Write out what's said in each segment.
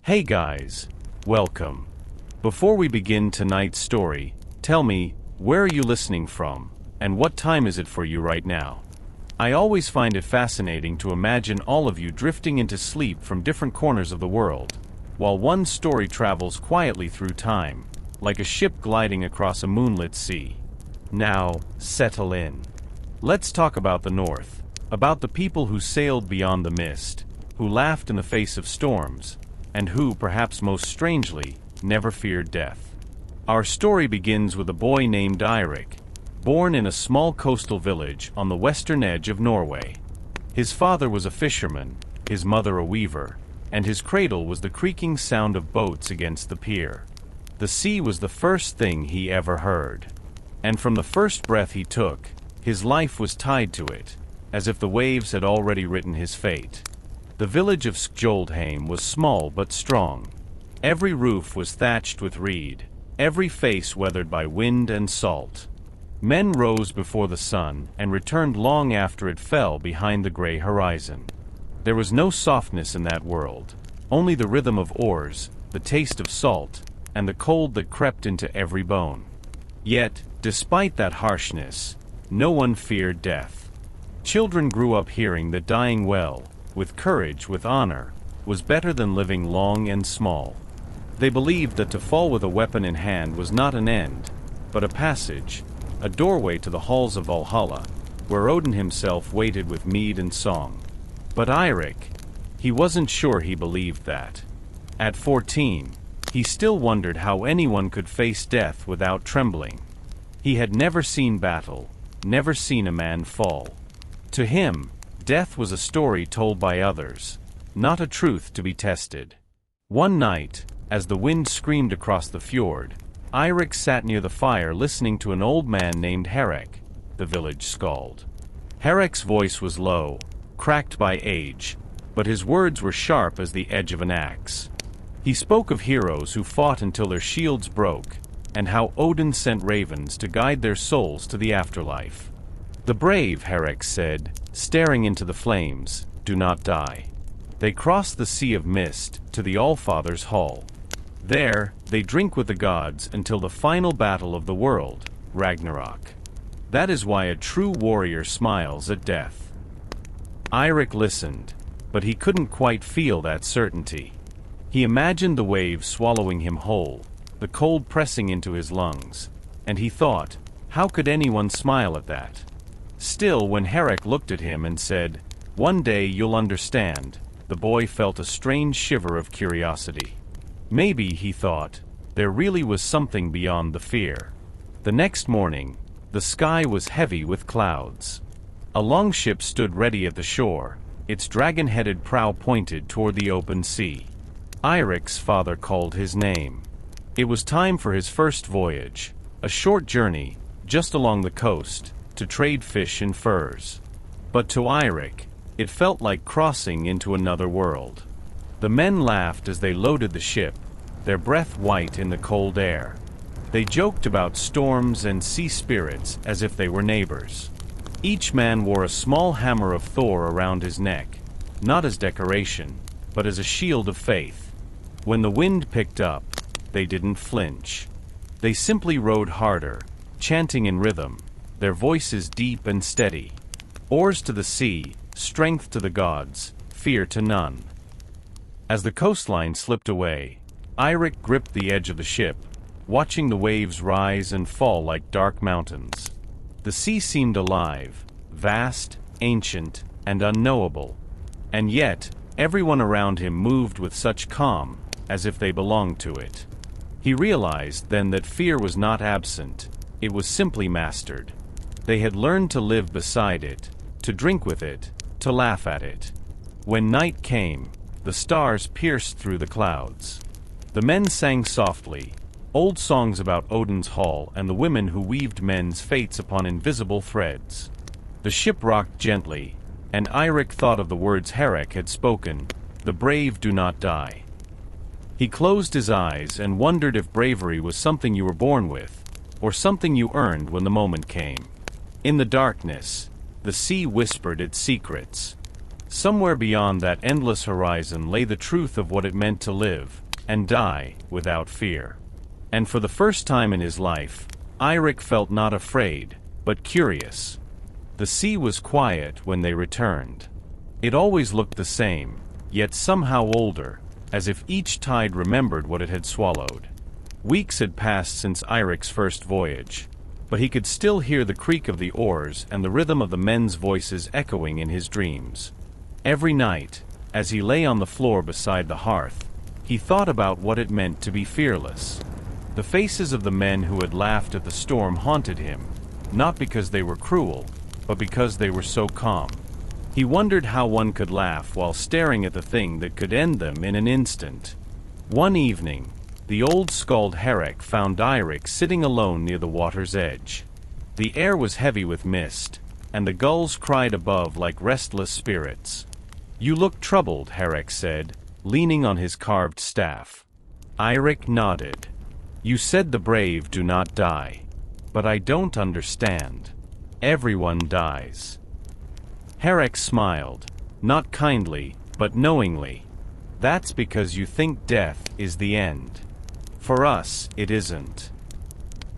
Hey guys, welcome. Before we begin tonight's story, tell me, where are you listening from, and what time is it for you right now? I always find it fascinating to imagine all of you drifting into sleep from different corners of the world, while one story travels quietly through time, like a ship gliding across a moonlit sea. Now, settle in. Let's talk about the North, about the people who sailed beyond the mist, who laughed in the face of storms, and who, perhaps most strangely, never feared death. Our story begins with a boy named Eirik, born in a small coastal village on the western edge of Norway. His father was a fisherman, his mother a weaver, and his cradle was the creaking sound of boats against the pier. The sea was the first thing he ever heard. And from the first breath he took, his life was tied to it, as if the waves had already written his fate. The village of Skjoldheim was small but strong. Every roof was thatched with reed, every face weathered by wind and salt. Men rose before the sun and returned long after it fell behind the gray horizon. There was no softness in that world, only the rhythm of oars, the taste of salt, and the cold that crept into every bone. Yet, despite that harshness, no one feared death. Children grew up hearing that dying well, with courage, with honor, was better than living long and small. They believed that to fall with a weapon in hand was not an end, but a passage, a doorway to the halls of Valhalla, where Odin himself waited with mead and song. But Eirik, he wasn't sure he believed that. At 14, he still wondered how anyone could face death without trembling. He had never seen battle, never seen a man fall. To him, death was a story told by others, not a truth to be tested. One night, as the wind screamed across the fjord, Eirik sat near the fire listening to an old man named Eirik, the village skald. Eirik's voice was low, cracked by age, but his words were sharp as the edge of an axe. He spoke of heroes who fought until their shields broke, and how Odin sent ravens to guide their souls to the afterlife. The brave, Eirik said, staring into the flames, do not die. They cross the sea of mist to the Allfather's hall. There, they drink with the gods until the final battle of the world, Ragnarok. That is why a true warrior smiles at death. Eirik listened, but he couldn't quite feel that certainty. He imagined the waves swallowing him whole, the cold pressing into his lungs, and he thought, how could anyone smile at that? Still, when Eirik looked at him and said, "One day you'll understand," the boy felt a strange shiver of curiosity. Maybe, he thought, there really was something beyond the fear. The next morning, the sky was heavy with clouds. A longship stood ready at the shore, its dragon-headed prow pointed toward the open sea. Eirik's father called his name. It was time for his first voyage, a short journey, just along the coast, to trade fish and furs. But to Eirik, it felt like crossing into another world. The men laughed as they loaded the ship, their breath white in the cold air. They joked about storms and sea spirits as if they were neighbors. Each man wore a small hammer of Thor around his neck, not as decoration, but as a shield of faith. When the wind picked up, they didn't flinch. They simply rowed harder, chanting in rhythm, their voices deep and steady. Oars to the sea, strength to the gods, fear to none. As the coastline slipped away, Eirik gripped the edge of the ship, watching the waves rise and fall like dark mountains. The sea seemed alive, vast, ancient, and unknowable. And yet, everyone around him moved with such calm, as if they belonged to it. He realized then that fear was not absent, it was simply mastered. They had learned to live beside it, to drink with it, to laugh at it. When night came, the stars pierced through the clouds. The men sang softly, old songs about Odin's hall and the women who weaved men's fates upon invisible threads. The ship rocked gently, and Eirik thought of the words Eirik had spoken, "The brave do not die." He closed his eyes and wondered if bravery was something you were born with, or something you earned when the moment came. In the darkness, the sea whispered its secrets. Somewhere beyond that endless horizon lay the truth of what it meant to live and die without fear. And for the first time in his life, Eirik felt not afraid, but curious. The sea was quiet when they returned. It always looked the same, yet somehow older, as if each tide remembered what it had swallowed. Weeks had passed since Eirik's first voyage, but he could still hear the creak of the oars and the rhythm of the men's voices echoing in his dreams. Every night, as he lay on the floor beside the hearth, he thought about what it meant to be fearless. The faces of the men who had laughed at the storm haunted him, not because they were cruel, but because they were so calm. He wondered how one could laugh while staring at the thing that could end them in an instant. One evening, the old skald Eirik found Eirik sitting alone near the water's edge. The air was heavy with mist, and the gulls cried above like restless spirits. "You look troubled," Eirik said, leaning on his carved staff. Eirik nodded. "You said the brave do not die. But I don't understand. Everyone dies." Eirik smiled, not kindly, but knowingly. "That's because you think death is the end. For us, it isn't."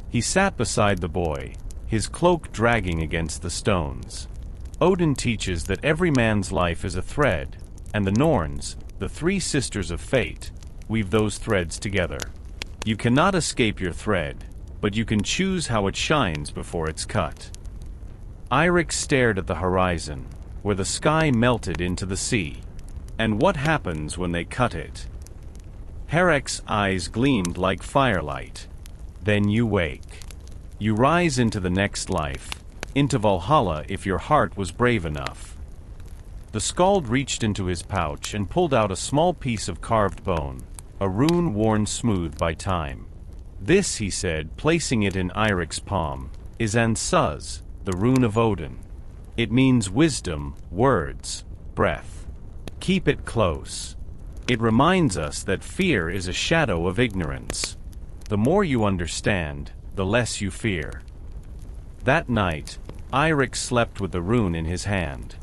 He sat beside the boy, his cloak dragging against the stones. Odin teaches that every man's life is a thread, and the Norns, the three sisters of fate, weave those threads together. You cannot escape your thread, but you can choose how it shines before it's cut. Eirik stared at the horizon, where the sky melted into the sea. And what happens when they cut it? Eirik's eyes gleamed like firelight. Then you wake. You rise into the next life, into Valhalla if your heart was brave enough. The skald reached into his pouch and pulled out a small piece of carved bone, a rune worn smooth by time. "This," he said, placing it in Eirik's palm, "is Ansuz, the rune of Odin. It means wisdom, words, breath. Keep it close. It reminds us that fear is a shadow of ignorance. The more you understand, the less you fear." That night, Eirik slept with the rune in his hand.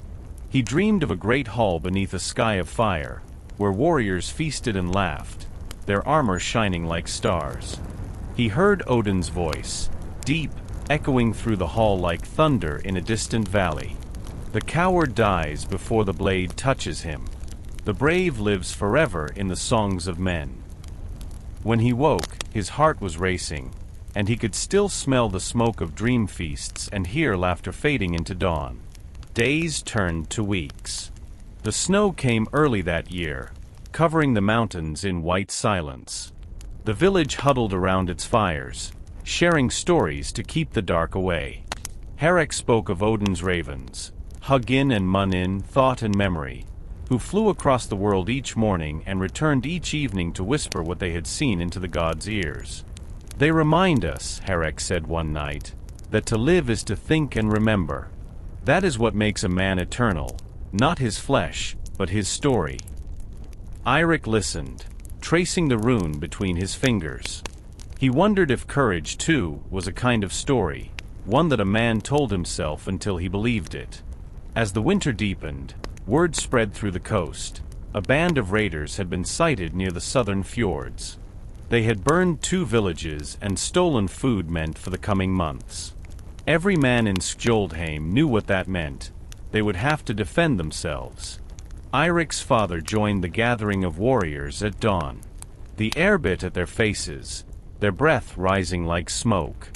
He dreamed of a great hall beneath a sky of fire, where warriors feasted and laughed, their armor shining like stars. He heard Odin's voice, deep, echoing through the hall like thunder in a distant valley. "The coward dies before the blade touches him. The brave lives forever in the songs of men." When he woke, his heart was racing, and he could still smell the smoke of dream feasts and hear laughter fading into dawn. Days turned to weeks. The snow came early that year, covering the mountains in white silence. The village huddled around its fires, sharing stories to keep the dark away. Eirik spoke of Odin's ravens, Hugin and Munin, thought and memory, who flew across the world each morning and returned each evening to whisper what they had seen into the gods' ears. "They remind us," Eirik said one night, "that to live is to think and remember. That is what makes a man eternal, not his flesh, but his story." Eirik listened, tracing the rune between his fingers. He wondered if courage, too, was a kind of story, one that a man told himself until he believed it. As the winter deepened, word spread through the coast. A band of raiders had been sighted near the southern fjords. They had burned 2 villages and stolen food meant for the coming months. Every man in Skjoldheim knew what that meant. They would have to defend themselves. Eirik's father joined the gathering of warriors at dawn. The air bit at their faces, their breath rising like smoke.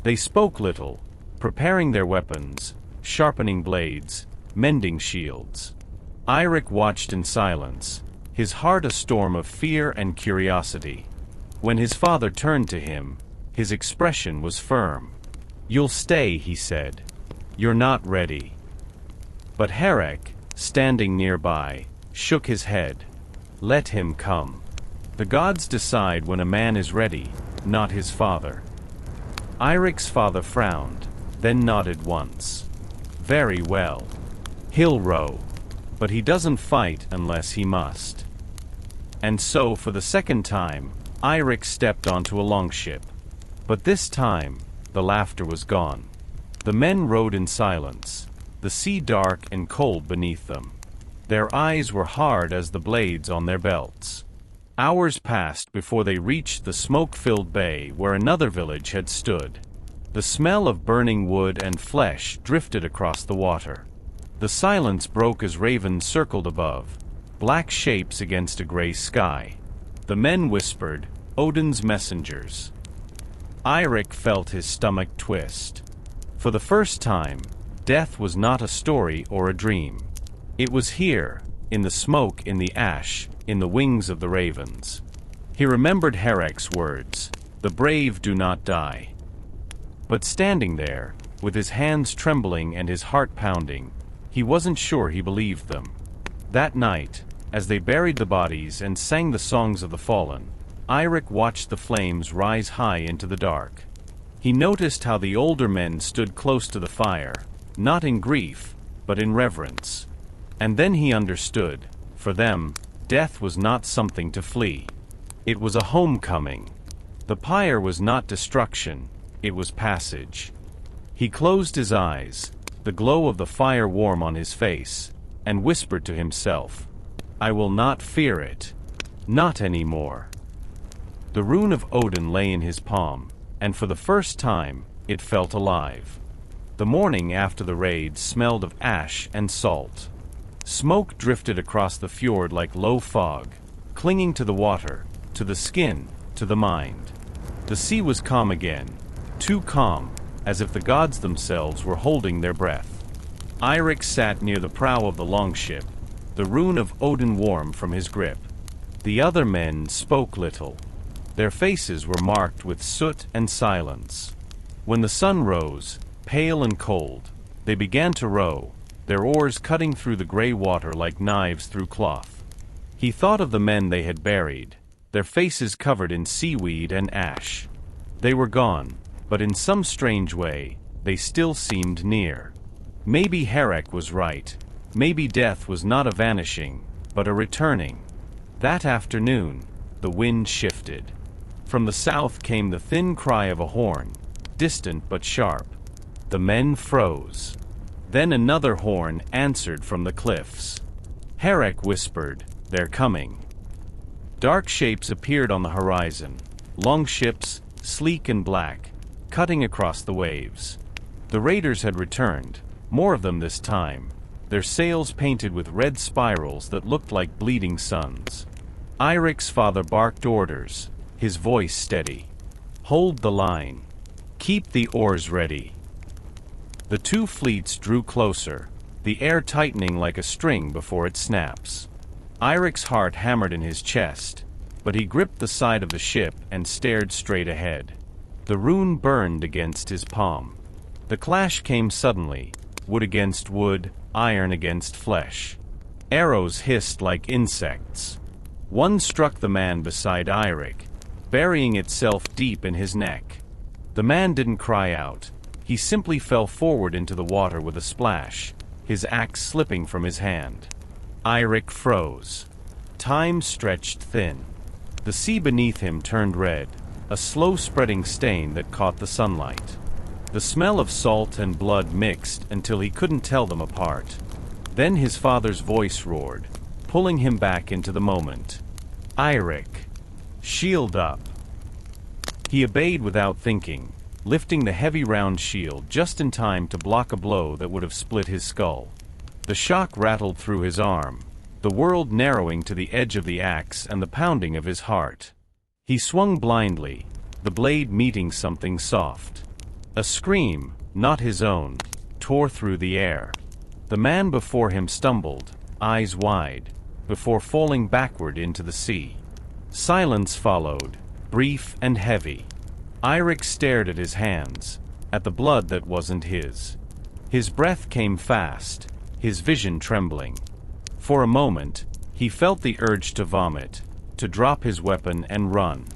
They spoke little, preparing their weapons, sharpening blades, mending shields. Eirik watched in silence, his heart a storm of fear and curiosity. When his father turned to him, his expression was firm. "You'll stay," he said. "You're not ready." But Eirik, standing nearby, shook his head. "Let him come. The gods decide when a man is ready, not his father." Eirik's father frowned, then nodded once. "Very well. He'll row. But he doesn't fight unless he must." And so, for the second time, Eirik stepped onto a longship. But this time, the laughter was gone. The men rowed in silence, the sea dark and cold beneath them. Their eyes were hard as the blades on their belts. Hours passed before they reached the smoke-filled bay where another village had stood. The smell of burning wood and flesh drifted across the water. The silence broke as ravens circled above, black shapes against a gray sky. The men whispered, "Odin's messengers." Eirik felt his stomach twist. For the first time, death was not a story or a dream. It was here, in the smoke, in the ash, in the wings of the ravens. He remembered Eirek's words, "The brave do not die." But standing there, with his hands trembling and his heart pounding, he wasn't sure he believed them. That night, as they buried the bodies and sang the songs of the fallen, Eirik watched the flames rise high into the dark. He noticed how the older men stood close to the fire, not in grief, but in reverence. And then he understood, for them, death was not something to flee. It was a homecoming. The pyre was not destruction, it was passage. He closed his eyes, the glow of the fire warm on his face, and whispered to himself, "I will not fear it. Not anymore." The rune of Odin lay in his palm, and for the first time, it felt alive. The morning after the raid smelled of ash and salt. Smoke drifted across the fjord like low fog, clinging to the water, to the skin, to the mind. The sea was calm again, too calm, as if the gods themselves were holding their breath. Eirik sat near the prow of the longship, the rune of Odin warm from his grip. The other men spoke little. Their faces were marked with soot and silence. When the sun rose, pale and cold, they began to row, their oars cutting through the gray water like knives through cloth. He thought of the men they had buried, their faces covered in seaweed and ash. They were gone, but in some strange way, they still seemed near. Maybe Eirik was right. Maybe death was not a vanishing, but a returning. That afternoon, the wind shifted. From the south came the thin cry of a horn, distant but sharp. The men froze. Then another horn answered from the cliffs. Eirik whispered, "They're coming." Dark shapes appeared on the horizon, long ships, sleek and black, cutting across the waves. The raiders had returned, more of them this time, their sails painted with red spirals that looked like bleeding suns. Eirik's father barked orders, his voice steady. "Hold the line. Keep the oars ready." The two fleets drew closer, the air tightening like a string before it snaps. Eirik's heart hammered in his chest, but he gripped the side of the ship and stared straight ahead. The rune burned against his palm. The clash came suddenly, wood against wood, iron against flesh. Arrows hissed like insects. One struck the man beside Eirik, burying itself deep in his neck. The man didn't cry out. He simply fell forward into the water with a splash, his axe slipping from his hand. Eirik froze. Time stretched thin. The sea beneath him turned red, a slow-spreading stain that caught the sunlight. The smell of salt and blood mixed until he couldn't tell them apart. Then his father's voice roared, pulling him back into the moment. "Eirik, shield up." He obeyed without thinking, lifting the heavy round shield just in time to block a blow that would have split his skull. The shock rattled through his arm, the world narrowing to the edge of the axe and the pounding of his heart. He swung blindly, the blade meeting something soft. A scream, not his own, tore through the air. The man before him stumbled, eyes wide, before falling backward into the sea. Silence followed, brief and heavy. Eirik stared at his hands, at the blood that wasn't his. His breath came fast, his vision trembling. For a moment, he felt the urge to vomit, to drop his weapon and run.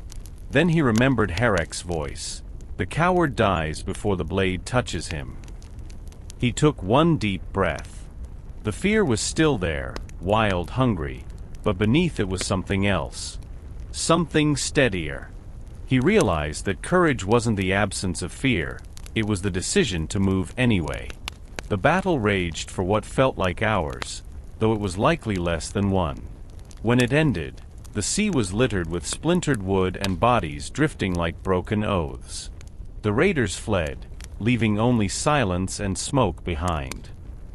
Then he remembered Eirik's voice. The coward dies before the blade touches him. He took one deep breath. The fear was still there, wild, hungry, but beneath it was something else. Something steadier. He realized that courage wasn't the absence of fear, it was the decision to move anyway. The battle raged for what felt like hours, though it was likely less than one. When it ended, the sea was littered with splintered wood and bodies drifting like broken oaths. The raiders fled, leaving only silence and smoke behind.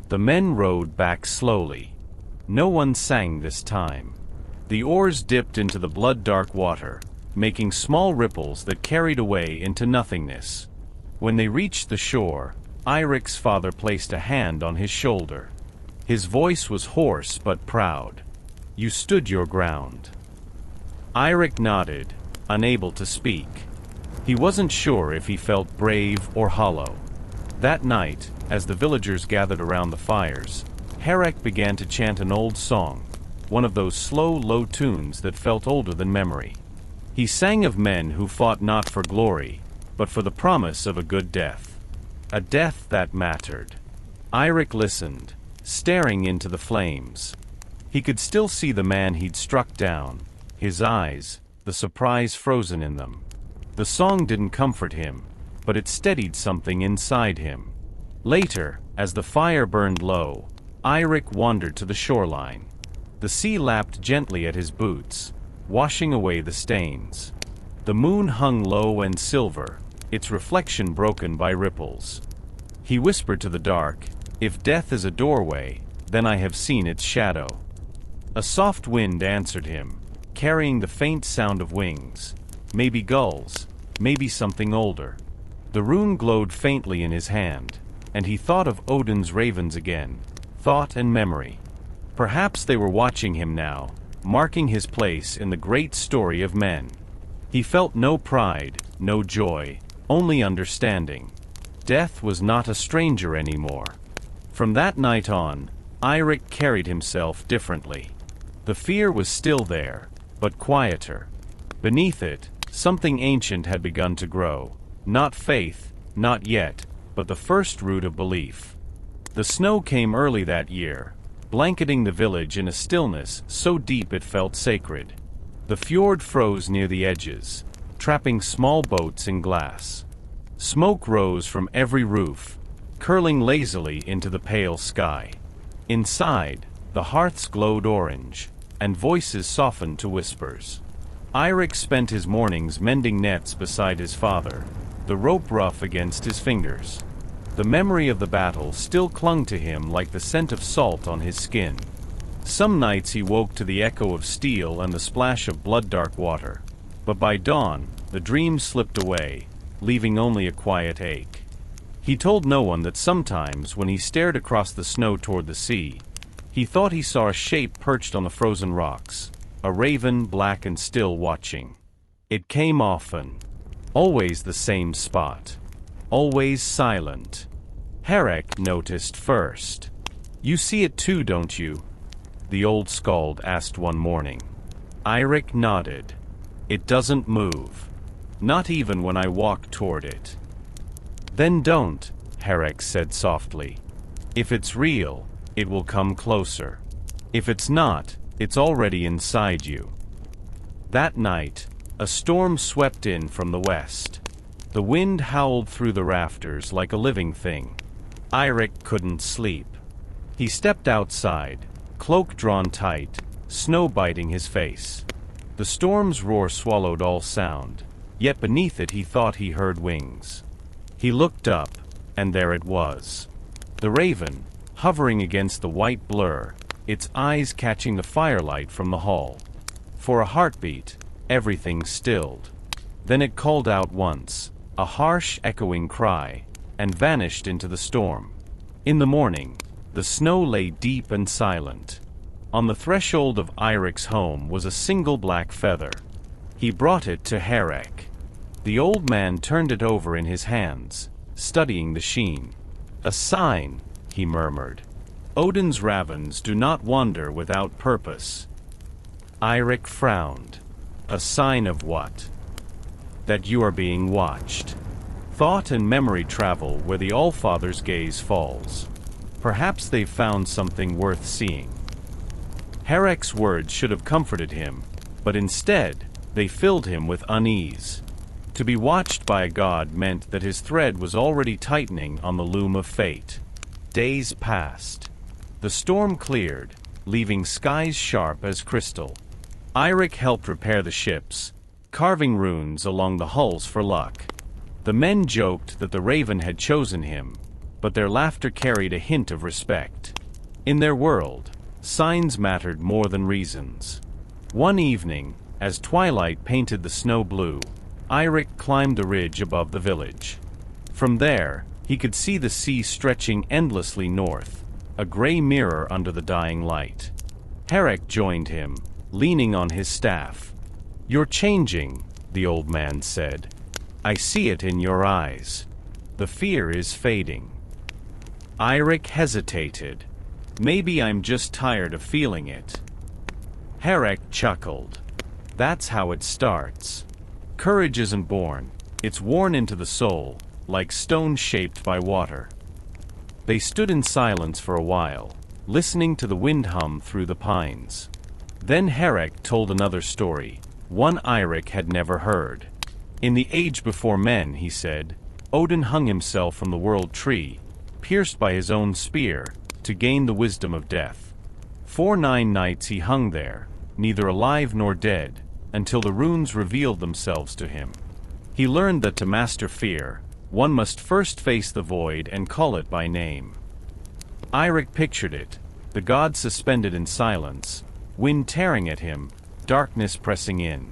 The men rowed back slowly. No one sang this time. The oars dipped into the blood-dark water, making small ripples that carried away into nothingness. When they reached the shore, Eirik's father placed a hand on his shoulder. His voice was hoarse but proud. "You stood your ground." Eirik nodded, unable to speak. He wasn't sure if he felt brave or hollow. That night, as the villagers gathered around the fires, Eirik began to chant an old song, one of those slow, low tunes that felt older than memory. He sang of men who fought not for glory, but for the promise of a good death. A death that mattered. Eirik listened, staring into the flames. He could still see the man he'd struck down, his eyes, the surprise frozen in them. The song didn't comfort him, but it steadied something inside him. Later, as the fire burned low, Eirik wandered to the shoreline. The sea lapped gently at his boots, washing away the stains. The moon hung low and silver, its reflection broken by ripples. He whispered to the dark, "If death is a doorway, then I have seen its shadow." A soft wind answered him, carrying the faint sound of wings. Maybe gulls, maybe something older. The rune glowed faintly in his hand, and he thought of Odin's ravens again, thought and memory. Perhaps they were watching him now, marking his place in the great story of men. He felt no pride, no joy, only understanding. Death was not a stranger anymore. From that night on, Eirik carried himself differently. The fear was still there, but quieter. Beneath it, something ancient had begun to grow. Not faith, not yet, but the first root of belief. The snow came early that year, blanketing the village in a stillness so deep it felt sacred. The fjord froze near the edges, trapping small boats in glass. Smoke rose from every roof, curling lazily into the pale sky. Inside, the hearths glowed orange, and voices softened to whispers. Eirik spent his mornings mending nets beside his father, the rope rough against his fingers. The memory of the battle still clung to him like the scent of salt on his skin. Some nights he woke to the echo of steel and the splash of blood-dark water. But by dawn, the dream slipped away, leaving only a quiet ache. He told no one that sometimes, when he stared across the snow toward the sea, he thought he saw a shape perched on the frozen rocks, a raven black and still watching. It came often, always the same spot, always silent. Eirik noticed first. "You see it too, don't you?" the old skald asked one morning. Eirik nodded. "It doesn't move. Not even when I walk toward it." "Then don't," Eirik said softly. "If it's real, it will come closer. If it's not, it's already inside you." That night, a storm swept in from the west. The wind howled through the rafters like a living thing. Eirik couldn't sleep. He stepped outside, cloak drawn tight, snow biting his face. The storm's roar swallowed all sound, yet beneath it he thought he heard wings. He looked up, and there it was. The raven, hovering against the white blur, its eyes catching the firelight from the hall. For a heartbeat, everything stilled. Then it called out once, a harsh, echoing cry, and vanished into the storm. In the morning, the snow lay deep and silent. On the threshold of Eirik's home was a single black feather. He brought it to Eirik. The old man turned it over in his hands, studying the sheen. "A sign," he murmured. "Odin's ravens do not wander without purpose." Eirik frowned. "A sign of what?" "That you are being watched." Thought and memory travel where the Allfather's gaze falls. Perhaps they've found something worth seeing. Eirik's words should have comforted him, but instead, they filled him with unease. To be watched by a god meant that his thread was already tightening on the loom of fate. Days passed. The storm cleared, leaving skies sharp as crystal. Eirik helped repair the ships, carving runes along the hulls for luck. The men joked that the raven had chosen him, but their laughter carried a hint of respect. In their world, signs mattered more than reasons. One evening, as twilight painted the snow blue, Eirik climbed the ridge above the village. From there, he could see the sea stretching endlessly north, a gray mirror under the dying light. Eirik joined him, leaning on his staff. "You're changing," the old man said. "I see it in your eyes. The fear is fading." Eirik hesitated. "Maybe I'm just tired of feeling it." Eirik chuckled. "That's how it starts. Courage isn't born, it's worn into the soul, like stone shaped by water." They stood in silence for a while, listening to the wind hum through the pines. Then Eirik told another story, one Eirik had never heard. In the age before men, he said, Odin hung himself from the world tree, pierced by his own spear, to gain the wisdom of death. For 9 nights he hung there, neither alive nor dead, until the runes revealed themselves to him. He learned that to master fear, one must first face the void and call it by name. Eirik pictured it, the gods suspended in silence, wind tearing at him, darkness pressing in.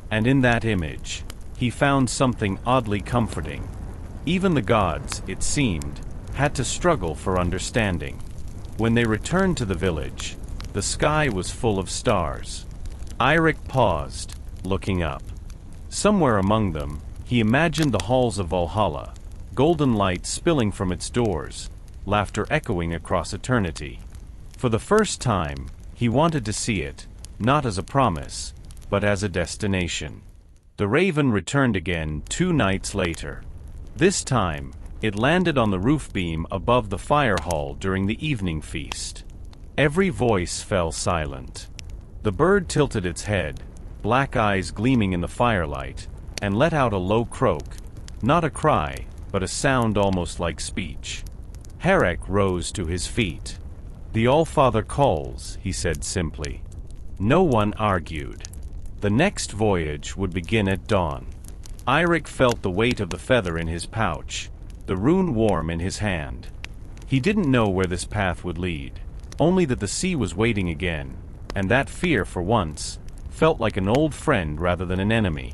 And in that image, he found something oddly comforting. Even the gods, it seemed, had to struggle for understanding. When they returned to the village, the sky was full of stars. Eirik paused, looking up. Somewhere among them, he imagined the halls of Valhalla, golden light spilling from its doors, laughter echoing across eternity. For the first time, he wanted to see it, not as a promise, but as a destination. The raven returned again 2 nights later. This time, it landed on the roof beam above the fire hall during the evening feast. Every voice fell silent. The bird tilted its head, black eyes gleaming in the firelight, and let out a low croak, not a cry, but a sound almost like speech. Eirik rose to his feet. "The All-Father calls," he said simply. No one argued. The next voyage would begin at dawn. Eirik felt the weight of the feather in his pouch, the rune warm in his hand. He didn't know where this path would lead, only that the sea was waiting again, and that fear, for once, felt like an old friend rather than an enemy.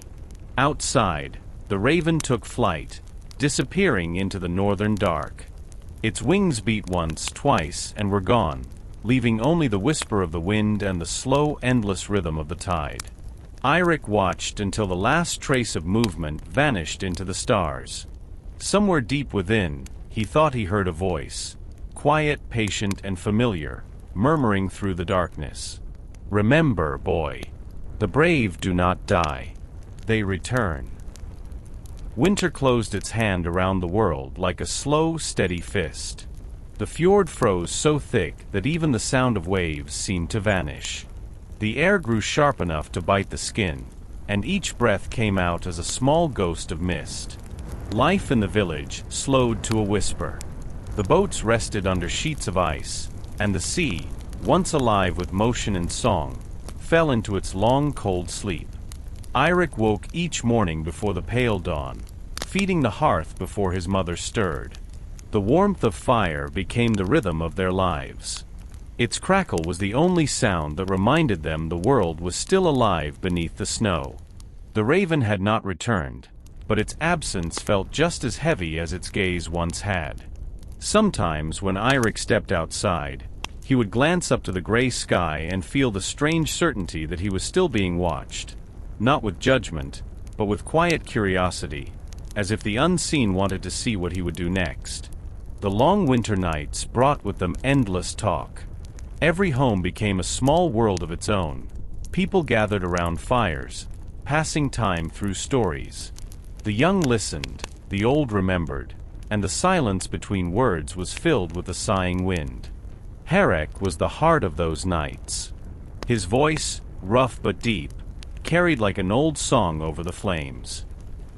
Outside, the raven took flight, disappearing into the northern dark. Its wings beat once, twice, and were gone, leaving only the whisper of the wind and the slow, endless rhythm of the tide. Eirik watched until the last trace of movement vanished into the stars. Somewhere deep within, he thought he heard a voice, quiet, patient, and familiar, murmuring through the darkness. "Remember, boy, the brave do not die. They return." Winter closed its hand around the world like a slow, steady fist. The fjord froze so thick that even the sound of waves seemed to vanish. The air grew sharp enough to bite the skin, and each breath came out as a small ghost of mist. Life in the village slowed to a whisper. The boats rested under sheets of ice, and the sea, once alive with motion and song, fell into its long, cold sleep. Eirik woke each morning before the pale dawn, feeding the hearth before his mother stirred. The warmth of fire became the rhythm of their lives. Its crackle was the only sound that reminded them the world was still alive beneath the snow. The raven had not returned, but its absence felt just as heavy as its gaze once had. Sometimes, when Eirik stepped outside, he would glance up to the gray sky and feel the strange certainty that he was still being watched, not with judgment, but with quiet curiosity, as if the unseen wanted to see what he would do next. The long winter nights brought with them endless talk. Every home became a small world of its own. People gathered around fires, passing time through stories. The young listened, the old remembered, and the silence between words was filled with the sighing wind. Eirik was the heart of those nights. His voice, rough but deep, carried like an old song over the flames.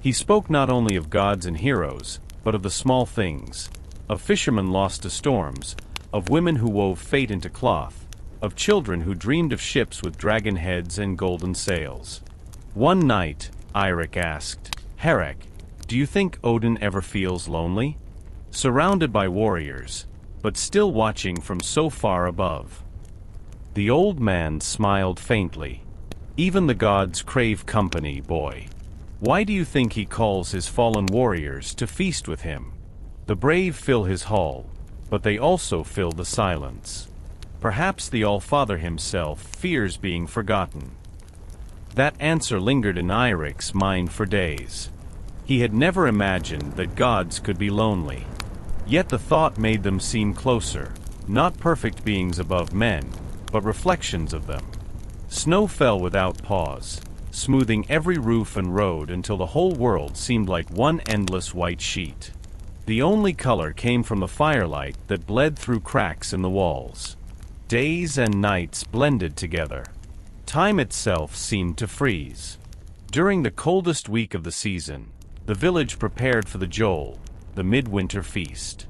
He spoke not only of gods and heroes, but of the small things, of fishermen lost to storms, of women who wove fate into cloth, of children who dreamed of ships with dragon heads and golden sails. One night, Eirik asked, "Eirik, do you think Odin ever feels lonely? Surrounded by warriors, but still watching from so far above." The old man smiled faintly. "Even the gods crave company, boy. Why do you think he calls his fallen warriors to feast with him? The brave fill his hall, but they also fill the silence. Perhaps the All-Father himself fears being forgotten." That answer lingered in Eirik's mind for days. He had never imagined that gods could be lonely. Yet the thought made them seem closer, not perfect beings above men, but reflections of them. Snow fell without pause, smoothing every roof and road until the whole world seemed like one endless white sheet. The only color came from the firelight that bled through cracks in the walls. Days and nights blended together. Time itself seemed to freeze. During the coldest week of the season, the village prepared for the Jol, the midwinter feast.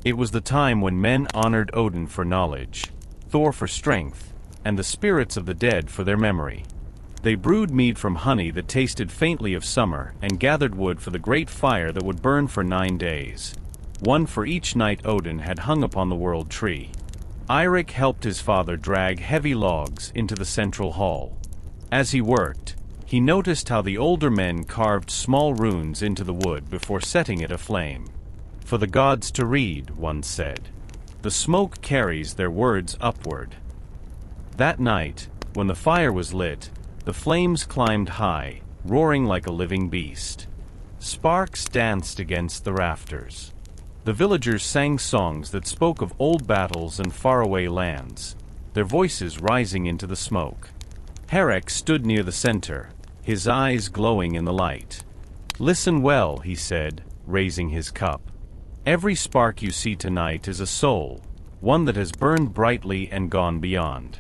It was the time when men honored Odin for knowledge, Thor for strength, and the spirits of the dead for their memory. They brewed mead from honey that tasted faintly of summer and gathered wood for the great fire that would burn for 9 days, one for each night Odin had hung upon the world tree. Eirik helped his father drag heavy logs into the central hall. As he worked, he noticed how the older men carved small runes into the wood before setting it aflame. "For the gods to read," one said. "The smoke carries their words upward." That night, when the fire was lit, the flames climbed high, roaring like a living beast. Sparks danced against the rafters. The villagers sang songs that spoke of old battles and faraway lands, their voices rising into the smoke. Eirik stood near the center, his eyes glowing in the light. "Listen well," he said, raising his cup. "Every spark you see tonight is a soul, one that has burned brightly and gone beyond.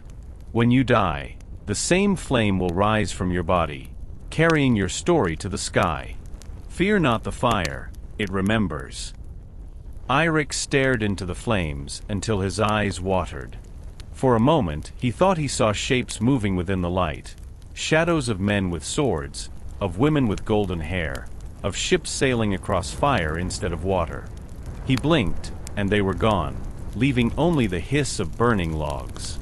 When you die, the same flame will rise from your body, carrying your story to the sky. Fear not the fire, it remembers." Eirik stared into the flames until his eyes watered. For a moment, he thought he saw shapes moving within the light, shadows of men with swords, of women with golden hair, of ships sailing across fire instead of water. He blinked, and they were gone, leaving only the hiss of burning logs.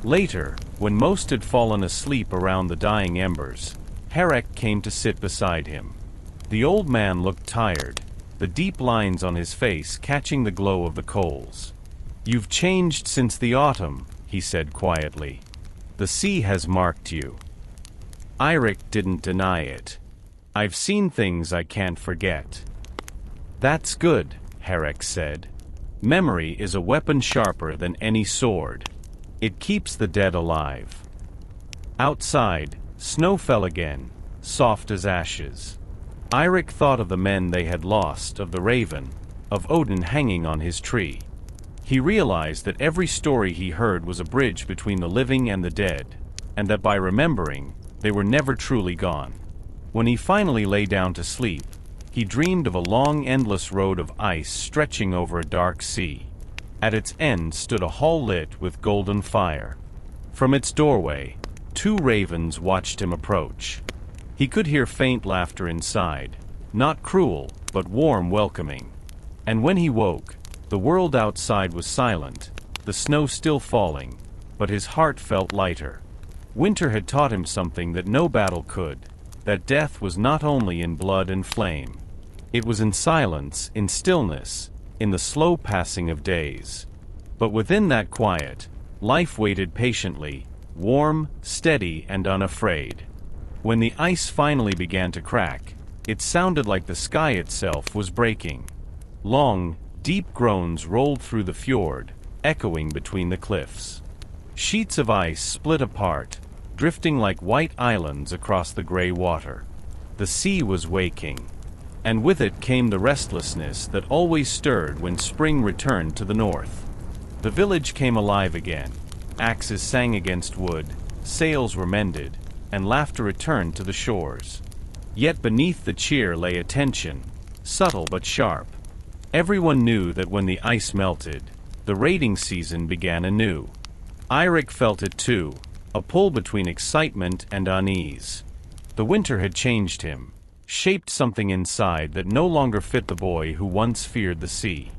Later, when most had fallen asleep around the dying embers, Eirik came to sit beside him. The old man looked tired, the deep lines on his face catching the glow of the coals. "You've changed since the autumn," he said quietly. "The sea has marked you." Eirik didn't deny it. "I've seen things I can't forget." "That's good," Eirik said. "Memory is a weapon sharper than any sword. It keeps the dead alive." Outside, snow fell again, soft as ashes. Eirik thought of the men they had lost, of the raven, of Odin hanging on his tree. He realized that every story he heard was a bridge between the living and the dead, and that by remembering, they were never truly gone. When he finally lay down to sleep, he dreamed of a long endless road of ice stretching over a dark sea. At its end stood a hall lit with golden fire. From its doorway, 2 ravens watched him approach. He could hear faint laughter inside, not cruel, but warm welcoming. And when he woke, the world outside was silent, the snow still falling, but his heart felt lighter. Winter had taught him something that no battle could, that death was not only in blood and flame. It was in silence, in stillness, in the slow passing of days. But within that quiet, life waited patiently, warm, steady, and unafraid. When the ice finally began to crack, it sounded like the sky itself was breaking. Long, deep groans rolled through the fjord, echoing between the cliffs. Sheets of ice split apart, drifting like white islands across the gray water. The sea was waking, and with it came the restlessness that always stirred when spring returned to the north. The village came alive again. Axes sang against wood, sails were mended, and laughter returned to the shores. Yet beneath the cheer lay a tension, subtle but sharp. Everyone knew that when the ice melted, the raiding season began anew. Eirik felt it too, a pull between excitement and unease. The winter had changed him, shaped something inside that no longer fit the boy who once feared the sea.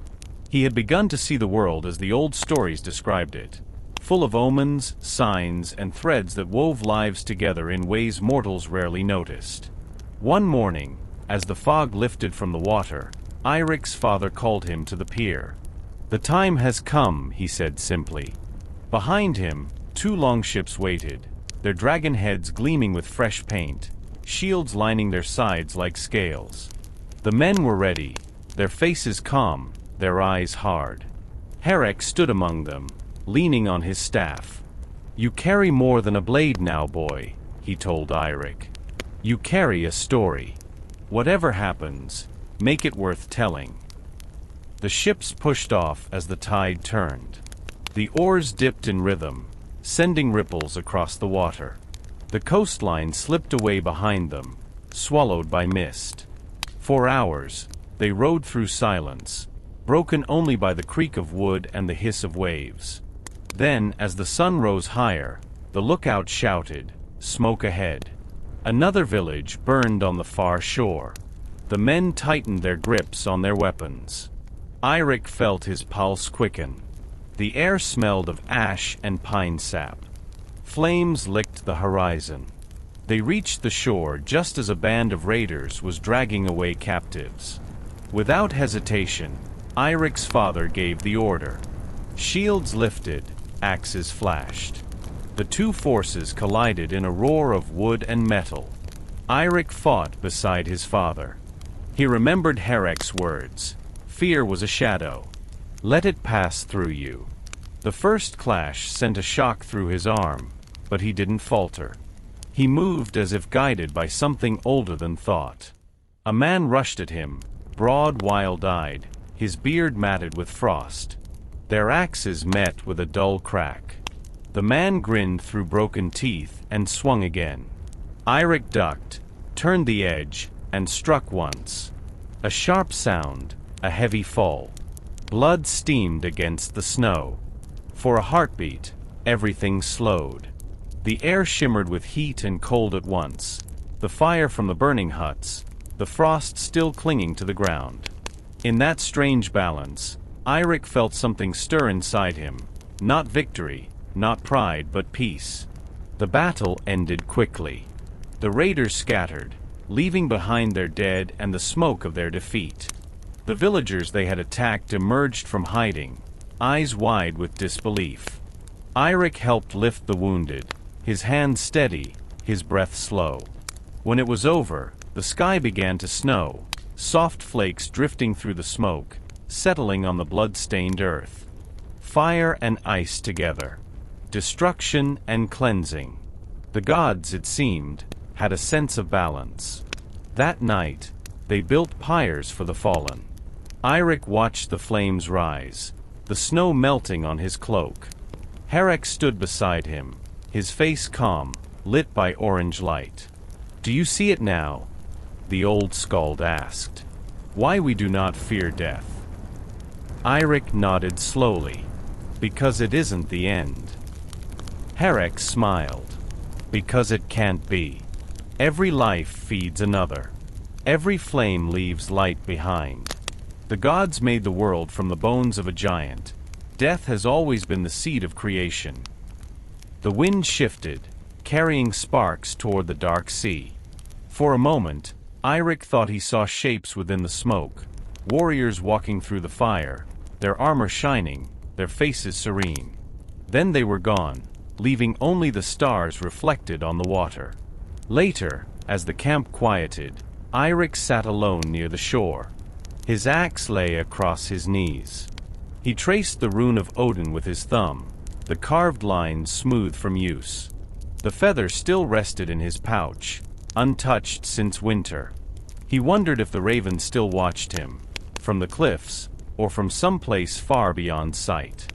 He had begun to see the world as the old stories described it, full of omens, signs, and threads that wove lives together in ways mortals rarely noticed. One morning, as the fog lifted from the water, Eirik's father called him to the pier. "The time has come," he said simply. Behind him, two longships waited, their dragon heads gleaming with fresh paint, shields lining their sides like scales. The men were ready, their faces calm, their eyes hard. Eirik stood among them, leaning on his staff. "You carry more than a blade now, boy," he told Eirik. "You carry a story. Whatever happens, make it worth telling." The ships pushed off as the tide turned. The oars dipped in rhythm, sending ripples across the water. The coastline slipped away behind them, swallowed by mist. For hours, they rode through silence, broken only by the creak of wood and the hiss of waves. Then, as the sun rose higher, the lookout shouted, "Smoke ahead." Another village burned on the far shore. The men tightened their grips on their weapons. Eirik felt his pulse quicken. The air smelled of ash and pine sap. Flames licked the horizon. They reached the shore just as a band of raiders was dragging away captives. Without hesitation, Eirik's father gave the order. Shields lifted, axes flashed. The two forces collided in a roar of wood and metal. Eirik fought beside his father. He remembered Eirik's words. Fear was a shadow. Let it pass through you. The first clash sent a shock through his arm, but he didn't falter. He moved as if guided by something older than thought. A man rushed at him, broad, wild-eyed, his beard matted with frost. Their axes met with a dull crack. The man grinned through broken teeth and swung again. Eirik ducked, turned the edge, and struck once. A sharp sound, a heavy fall. Blood steamed against the snow. For a heartbeat, everything slowed. The air shimmered with heat and cold at once. The fire from the burning huts, the frost still clinging to the ground. In that strange balance, Eirik felt something stir inside him. Not victory, not pride, but peace. The battle ended quickly. The raiders scattered, leaving behind their dead and the smoke of their defeat. The villagers they had attacked emerged from hiding, eyes wide with disbelief. Eirik helped lift the wounded, his hands steady, his breath slow. When it was over, the sky began to snow, soft flakes drifting through the smoke, settling on the blood-stained earth. Fire and ice together. Destruction and cleansing. The gods, it seemed, had a sense of balance. That night, they built pyres for the fallen. Eirik watched the flames rise, the snow melting on his cloak. Eirik stood beside him, his face calm, lit by orange light. "Do you see it now?" the old skald asked. "Why we do not fear death?" Eirik nodded slowly. "Because it isn't the end." Eirik smiled. "Because it can't be. Every life feeds another. Every flame leaves light behind. The gods made the world from the bones of a giant. Death has always been the seed of creation." The wind shifted, carrying sparks toward the dark sea. For a moment, Eirik thought he saw shapes within the smoke, warriors walking through the fire, their armor shining, their faces serene. Then they were gone, leaving only the stars reflected on the water. Later, as the camp quieted, Eirik sat alone near the shore. His axe lay across his knees. He traced the rune of Odin with his thumb, the carved lines smooth from use. The feather still rested in his pouch, untouched since winter. He wondered if the raven still watched him, from the cliffs, or from some place far beyond sight.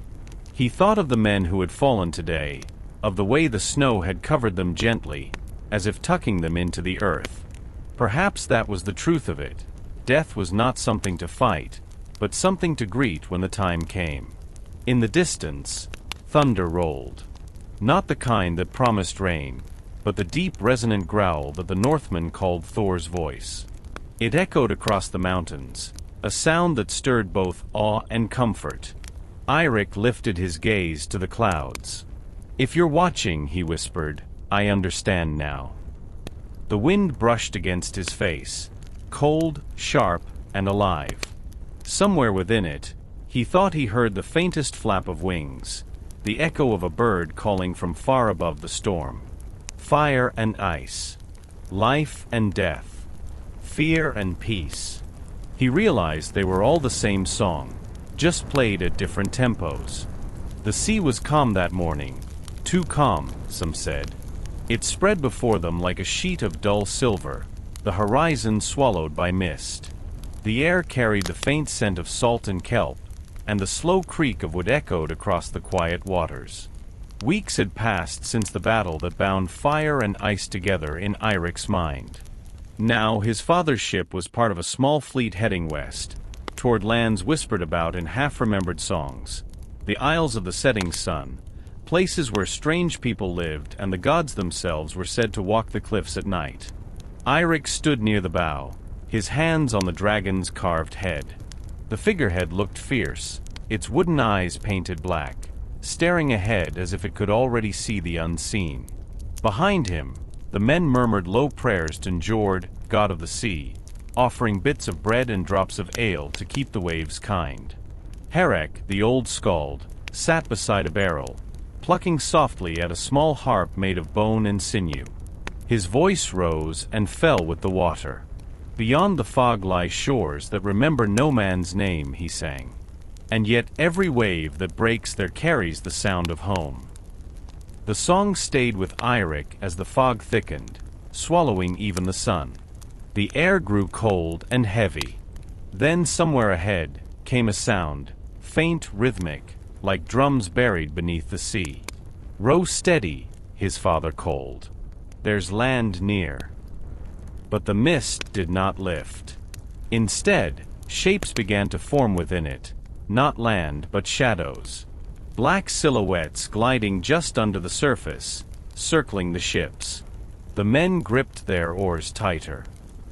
He thought of the men who had fallen today, of the way the snow had covered them gently, as if tucking them into the earth. Perhaps that was the truth of it. Death was not something to fight, but something to greet when the time came. In the distance, Thunder rolled. Not the kind that promised rain, but the deep resonant growl that the Northmen called Thor's voice. It echoed across the mountains, a sound that stirred both awe and comfort. Eirik lifted his gaze to the clouds. "If you're watching," he whispered, "I understand now." The wind brushed against his face, cold, sharp, and alive. Somewhere within it, he thought he heard the faintest flap of wings, the echo of a bird calling from far above the storm. Fire and ice, life and death, fear and peace. He realized they were all the same song, just played at different tempos. The sea was calm that morning, too calm, some said. It spread before them like a sheet of dull silver, the horizon swallowed by mist. The air carried the faint scent of salt and kelp, and the slow creak of wood echoed across the quiet waters. Weeks had passed since the battle that bound fire and ice together in Eirik's mind. Now his father's ship was part of a small fleet heading west, toward lands whispered about in half-remembered songs, the Isles of the Setting Sun, places where strange people lived and the gods themselves were said to walk the cliffs at night. Eirik stood near the bow, his hands on the dragon's carved head. The figurehead looked fierce, its wooden eyes painted black, staring ahead as if it could already see the unseen. Behind him, the men murmured low prayers to Njord, god of the sea, offering bits of bread and drops of ale to keep the waves kind. Eirik, the old skald, sat beside a barrel, plucking softly at a small harp made of bone and sinew. His voice rose and fell with the water. "Beyond the fog lie shores that remember no man's name," he sang. "And yet every wave that breaks there carries the sound of home." The song stayed with Eirik as the fog thickened, swallowing even the sun. The air grew cold and heavy. Then somewhere ahead came a sound, faint, rhythmic, like drums buried beneath the sea. "Row steady," his father called. "There's land near." But the mist did not lift. Instead, shapes began to form within it, not land but shadows. Black silhouettes gliding just under the surface, circling the ships. The men gripped their oars tighter.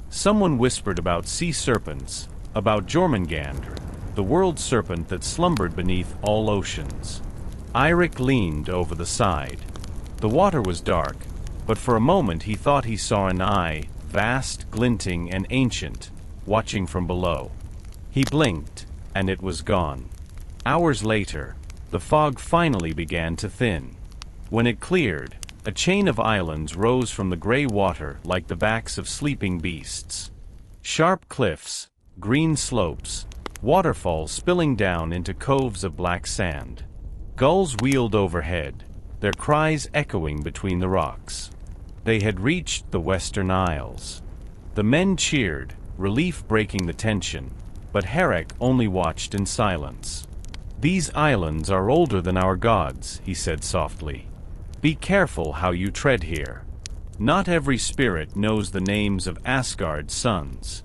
Someone whispered about sea serpents, about Jormungandr, the world serpent that slumbered beneath all oceans. Eirik leaned over the side. The water was dark, but for a moment he thought he saw an eye, vast, glinting, and ancient, watching from below. He blinked, and it was gone. Hours later, the fog finally began to thin. When it cleared, a chain of islands rose from the gray water like the backs of sleeping beasts. Sharp cliffs, green slopes, waterfalls spilling down into coves of black sand. Gulls wheeled overhead, their cries echoing between the rocks. They had reached the Western Isles. The men cheered, relief breaking the tension, but Eirik only watched in silence. "These islands are older than our gods," he said softly. "Be careful how you tread here. Not every spirit knows the names of Asgard's sons."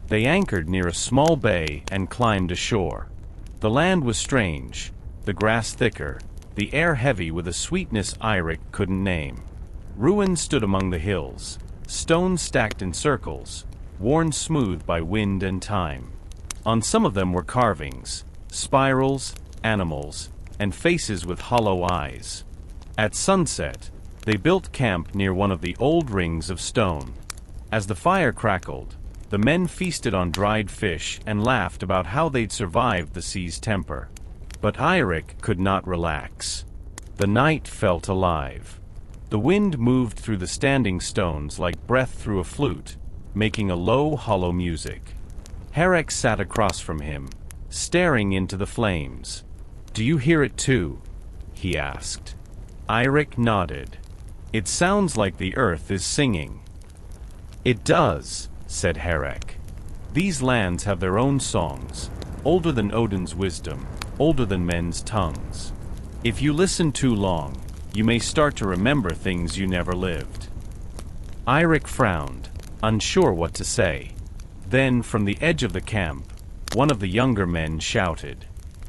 They anchored near a small bay and climbed ashore. The land was strange, the grass thicker, the air heavy with a sweetness Eirik couldn't name. Ruins stood among the hills, stones stacked in circles, worn smooth by wind and time. On some of them were carvings, spirals, animals, and faces with hollow eyes. At sunset, they built camp near one of the old rings of stone. As the fire crackled, the men feasted on dried fish and laughed about how they'd survived the sea's temper. But Eirik could not relax. The night felt alive. The wind moved through the standing stones like breath through a flute, making a low, hollow music. Eirik sat across from him, staring into the flames. "Do you hear it too?" he asked. Eirik nodded. "It sounds like the earth is singing." "It does," said Eirik. "These lands have their own songs, older than Odin's wisdom, older than men's tongues. If you listen too long, you may start to remember things you never lived." Eirik frowned, unsure what to say. Then, from the edge of the camp, one of the younger men shouted.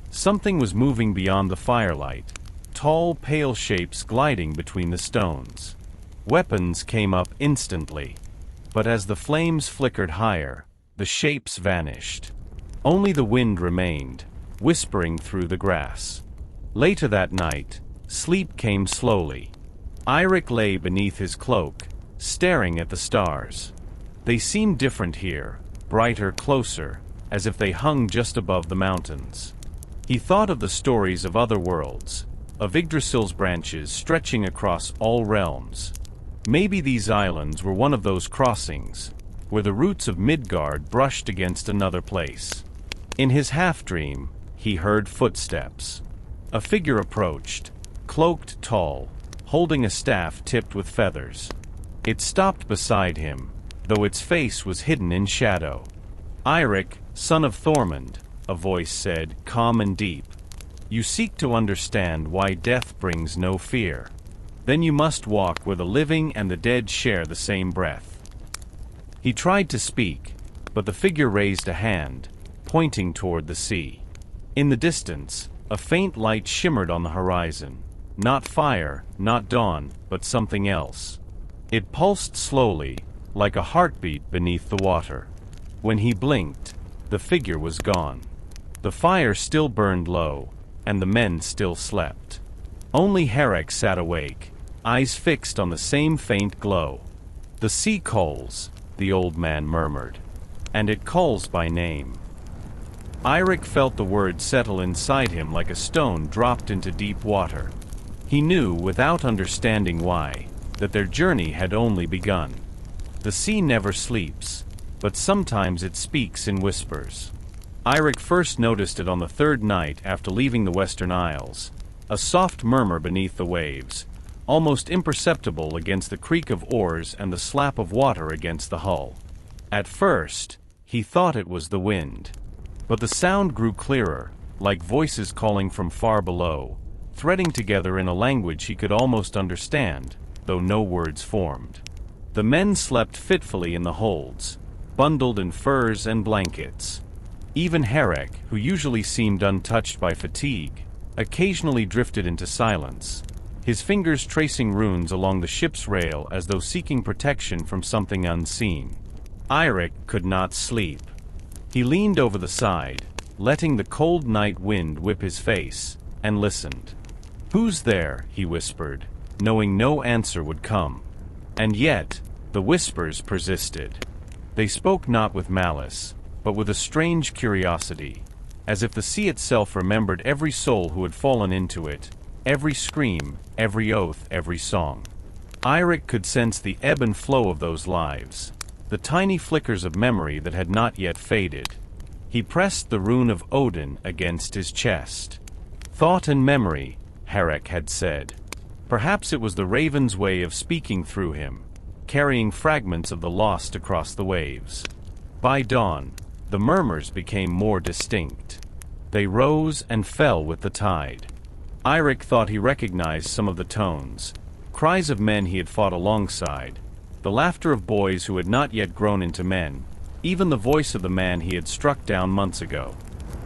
Something was moving beyond the firelight, tall, pale shapes gliding between the stones. Weapons came up instantly, but as the flames flickered higher, the shapes vanished. Only the wind remained, whispering through the grass. Later that night, sleep came slowly. Eirik lay beneath his cloak, staring at the stars. They seemed different here, brighter, closer, as if they hung just above the mountains. He thought of the stories of other worlds, of Yggdrasil's branches stretching across all realms. Maybe these islands were one of those crossings, where the roots of Midgard brushed against another place. In his half-dream, he heard footsteps. A figure approached, cloaked, tall, holding a staff tipped with feathers. It stopped beside him, though its face was hidden in shadow. "Eirik, son of Thormund," a voice said, calm and deep. "You seek to understand why death brings no fear. Then you must walk where the living and the dead share the same breath." He tried to speak, but the figure raised a hand, pointing toward the sea. In the distance, a faint light shimmered on the horizon. Not fire, not dawn, but something else. It pulsed slowly, like a heartbeat beneath the water. When he blinked, the figure was gone. The fire still burned low, and the men still slept. Only Eirik sat awake, eyes fixed on the same faint glow. "The sea calls," the old man murmured, "and it calls by name." Eirik felt the word settle inside him like a stone dropped into deep water. He knew, without understanding why, that their journey had only begun. The sea never sleeps, but sometimes it speaks in whispers. Eirik first noticed it on the third night after leaving the Western Isles, a soft murmur beneath the waves, almost imperceptible against the creak of oars and the slap of water against the hull. At first, he thought it was the wind. But the sound grew clearer, like voices calling from far below, threading together in a language he could almost understand, though no words formed. The men slept fitfully in the holds, bundled in furs and blankets. Even Eirik, who usually seemed untouched by fatigue, occasionally drifted into silence, his fingers tracing runes along the ship's rail as though seeking protection from something unseen. Eirik could not sleep. He leaned over the side, letting the cold night wind whip his face, and listened. "Who's there?" he whispered, knowing no answer would come. And yet, the whispers persisted. They spoke not with malice, but with a strange curiosity, as if the sea itself remembered every soul who had fallen into it, every scream, every oath, every song. Eirik could sense the ebb and flow of those lives, the tiny flickers of memory that had not yet faded. He pressed the rune of Odin against his chest. "Thought and memory," Eirik had said. Perhaps it was the raven's way of speaking through him, carrying fragments of the lost across the waves. By dawn, the murmurs became more distinct. They rose and fell with the tide. Eirik thought he recognized some of the tones, cries of men he had fought alongside, the laughter of boys who had not yet grown into men, even the voice of the man he had struck down months ago.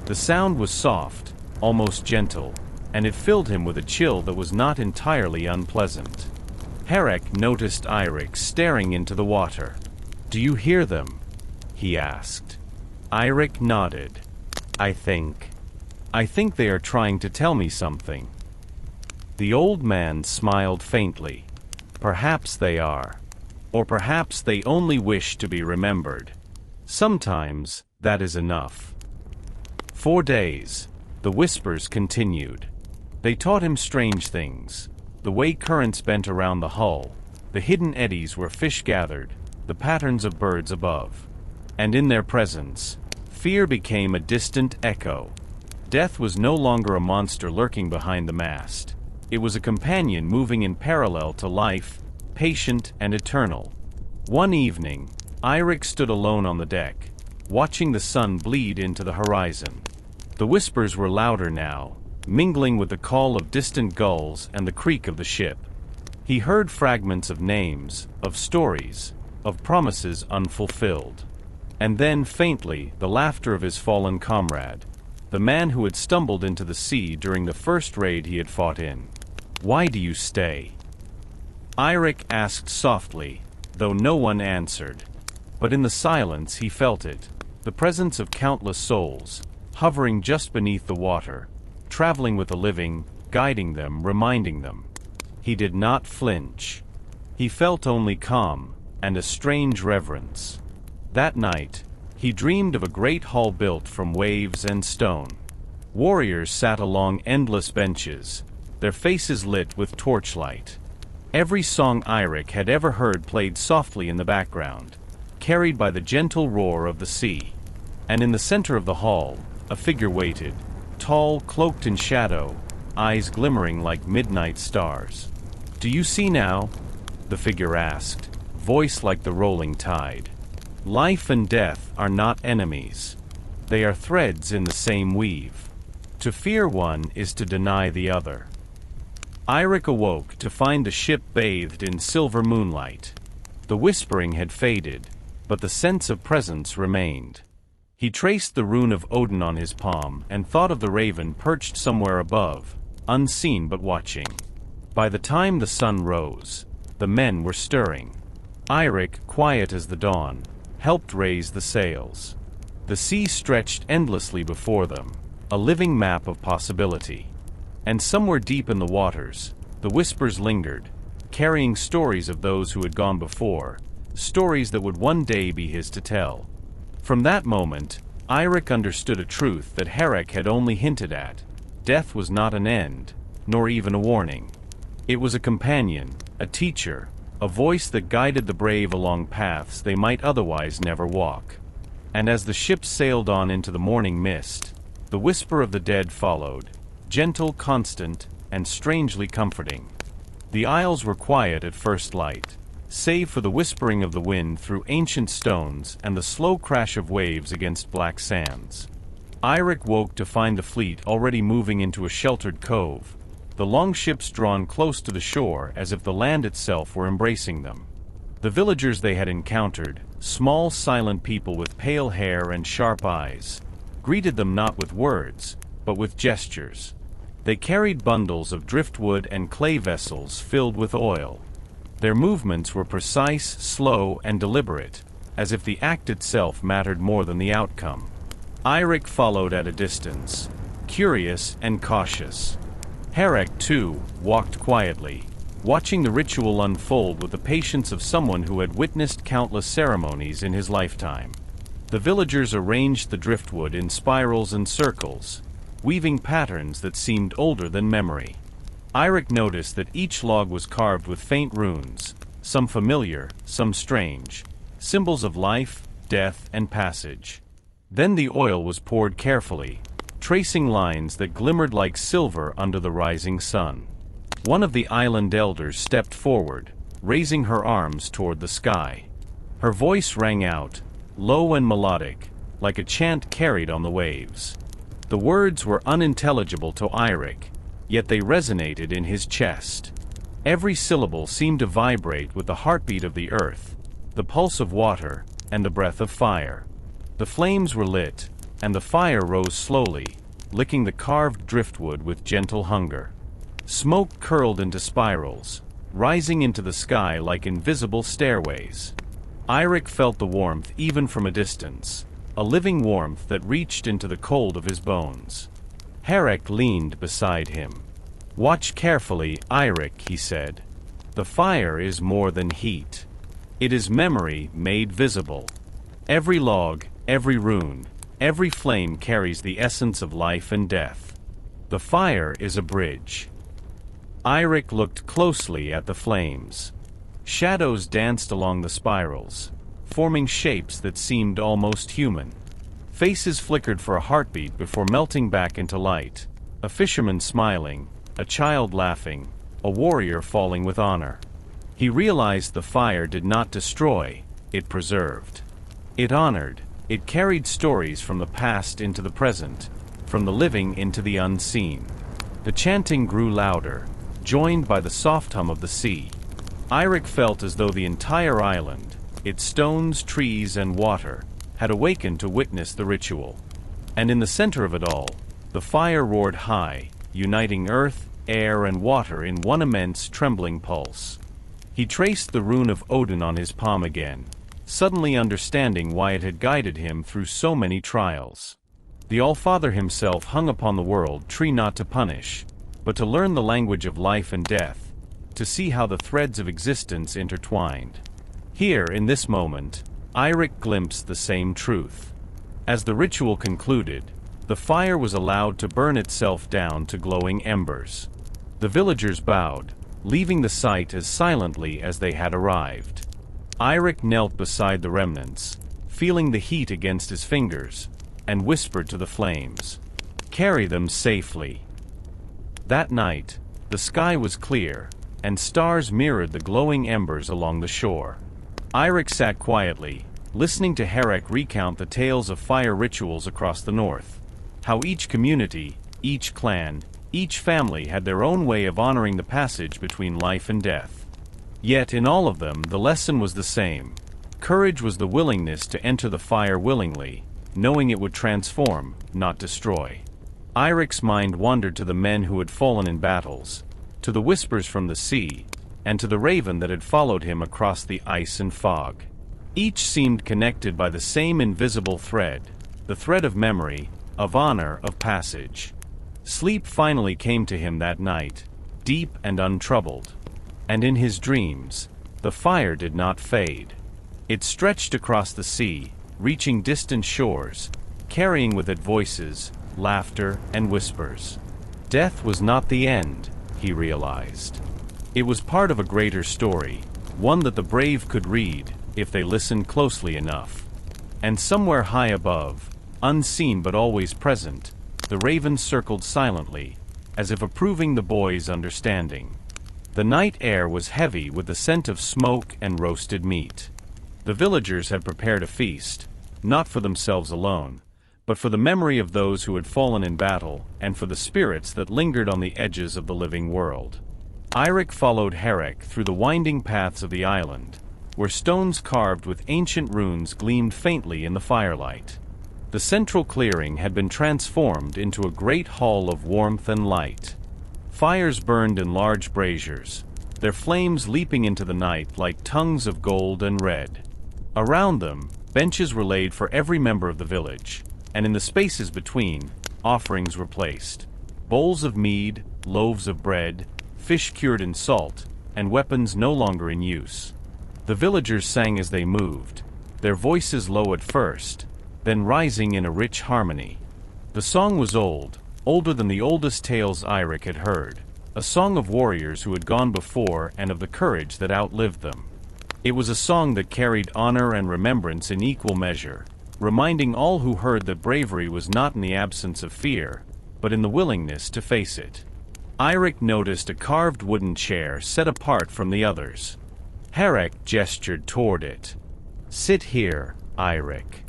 The sound was soft, almost gentle, and it filled him with a chill that was not entirely unpleasant. Eirik noticed Eirik staring into the water. "Do you hear them?" he asked. Eirik nodded. I think they are trying to tell me something." The old man smiled faintly. "Perhaps they are. Or perhaps they only wish to be remembered. Sometimes, that is enough." 4 days, the whispers continued. They taught him strange things, the way currents bent around the hull, the hidden eddies where fish gathered, the patterns of birds above. And in their presence, fear became a distant echo. Death was no longer a monster lurking behind the mast. It was a companion moving in parallel to life, patient and eternal. One evening, Eirik stood alone on the deck, watching the sun bleed into the horizon. The whispers were louder now, mingling with the call of distant gulls and the creak of the ship. He heard fragments of names, of stories, of promises unfulfilled. And then, faintly, the laughter of his fallen comrade, the man who had stumbled into the sea during the first raid he had fought in. Why do you stay?" Eirik asked softly, though no one answered. But in the silence he felt it, the presence of countless souls, hovering just beneath the water, traveling with the living, guiding them, reminding them. He did not flinch. He felt only calm, and a strange reverence. That night, he dreamed of a great hall built from waves and stone. Warriors sat along endless benches, their faces lit with torchlight. Every song Eirik had ever heard played softly in the background, carried by the gentle roar of the sea. And in the center of the hall, a figure waited, tall, cloaked in shadow, eyes glimmering like midnight stars. "Do you see now?" the figure asked, voice like the rolling tide. "Life and death are not enemies. They are threads in the same weave. To fear one is to deny the other." Eirik awoke to find the ship bathed in silver moonlight. The whispering had faded, but the sense of presence remained. He traced the rune of Odin on his palm and thought of the raven perched somewhere above, unseen but watching. By the time the sun rose, the men were stirring. Eirik, quiet as the dawn, helped raise the sails. The sea stretched endlessly before them, a living map of possibility. And somewhere deep in the waters, the whispers lingered, carrying stories of those who had gone before, stories that would one day be his to tell. From that moment, Eirik understood a truth that Eirik had only hinted at. Death was not an end, nor even a warning. It was a companion, a teacher, a voice that guided the brave along paths they might otherwise never walk. And as the ship sailed on into the morning mist, the whisper of the dead followed, gentle, constant, and strangely comforting. The isles were quiet at first light, save for the whispering of the wind through ancient stones and the slow crash of waves against black sands. Eirik woke to find the fleet already moving into a sheltered cove, the longships drawn close to the shore as if the land itself were embracing them. The villagers they had encountered, small silent people with pale hair and sharp eyes, greeted them not with words, but with gestures. They carried bundles of driftwood and clay vessels filled with oil. Their movements were precise, slow, and deliberate, as if the act itself mattered more than the outcome. Eirik followed at a distance, curious and cautious. Eirik, too, walked quietly, watching the ritual unfold with the patience of someone who had witnessed countless ceremonies in his lifetime. The villagers arranged the driftwood in spirals and circles, weaving patterns that seemed older than memory. Eirik noticed that each log was carved with faint runes, some familiar, some strange, symbols of life, death, and passage. Then the oil was poured carefully, tracing lines that glimmered like silver under the rising sun. One of the island elders stepped forward, raising her arms toward the sky. Her voice rang out, low and melodic, like a chant carried on the waves. The words were unintelligible to Eirik, yet they resonated in his chest. Every syllable seemed to vibrate with the heartbeat of the earth, the pulse of water, and the breath of fire. The flames were lit, and the fire rose slowly, licking the carved driftwood with gentle hunger. Smoke curled into spirals, rising into the sky like invisible stairways. Eirik felt the warmth even from a distance, a living warmth that reached into the cold of his bones. Eirik leaned beside him. "Watch carefully, Eirik," he said. "The fire is more than heat. It is memory made visible. Every log, every rune, every flame carries the essence of life and death. The fire is a bridge." Eirik looked closely at the flames. Shadows danced along the spirals, forming shapes that seemed almost human. Faces flickered for a heartbeat before melting back into light. A fisherman smiling, a child laughing, a warrior falling with honor. He realized the fire did not destroy, it preserved. It honored, it carried stories from the past into the present, from the living into the unseen. The chanting grew louder, joined by the soft hum of the sea. Eirik felt as though the entire island, its stones, trees, and water, had awakened to witness the ritual. And in the center of it all, the fire roared high, uniting earth, air and water in one immense trembling pulse. He traced the rune of Odin on his palm again, suddenly understanding why it had guided him through so many trials. The Allfather himself hung upon the world tree not to punish, but to learn the language of life and death, to see how the threads of existence intertwined. Here, in this moment, Eirik glimpsed the same truth. As the ritual concluded, the fire was allowed to burn itself down to glowing embers. The villagers bowed, leaving the site as silently as they had arrived. Eirik knelt beside the remnants, feeling the heat against his fingers, and whispered to the flames, "Carry them safely." That night, the sky was clear, and stars mirrored the glowing embers along the shore. Eirik sat quietly, listening to Eirik recount the tales of fire rituals across the north, how each community, each clan, each family had their own way of honoring the passage between life and death. Yet in all of them the lesson was the same. Courage was the willingness to enter the fire willingly, knowing it would transform, not destroy. Eirik's mind wandered to the men who had fallen in battles, to the whispers from the sea, and to the raven that had followed him across the ice and fog. Each seemed connected by the same invisible thread, the thread of memory, of honor, of passage. Sleep finally came to him that night, deep and untroubled. And in his dreams, the fire did not fade. It stretched across the sea, reaching distant shores, carrying with it voices, laughter, and whispers. Death was not the end, he realized. It was part of a greater story, one that the brave could read, if they listened closely enough. And somewhere high above, unseen but always present, the raven circled silently, as if approving the boy's understanding. The night air was heavy with the scent of smoke and roasted meat. The villagers had prepared a feast, not for themselves alone, but for the memory of those who had fallen in battle, and for the spirits that lingered on the edges of the living world. Eirik followed Eirik through the winding paths of the island, where stones carved with ancient runes gleamed faintly in the firelight. The central clearing had been transformed into a great hall of warmth and light. Fires burned in large braziers, their flames leaping into the night like tongues of gold and red. Around them, benches were laid for every member of the village, and in the spaces between, offerings were placed. Bowls of mead, loaves of bread, fish cured in salt, and weapons no longer in use. The villagers sang as they moved, their voices low at first, then rising in a rich harmony. The song was old, older than the oldest tales Eirik had heard, a song of warriors who had gone before and of the courage that outlived them. It was a song that carried honor and remembrance in equal measure, reminding all who heard that bravery was not in the absence of fear, but in the willingness to face it. Eirik noticed a carved wooden chair set apart from the others. Eirik gestured toward it. "Sit here, Eirik.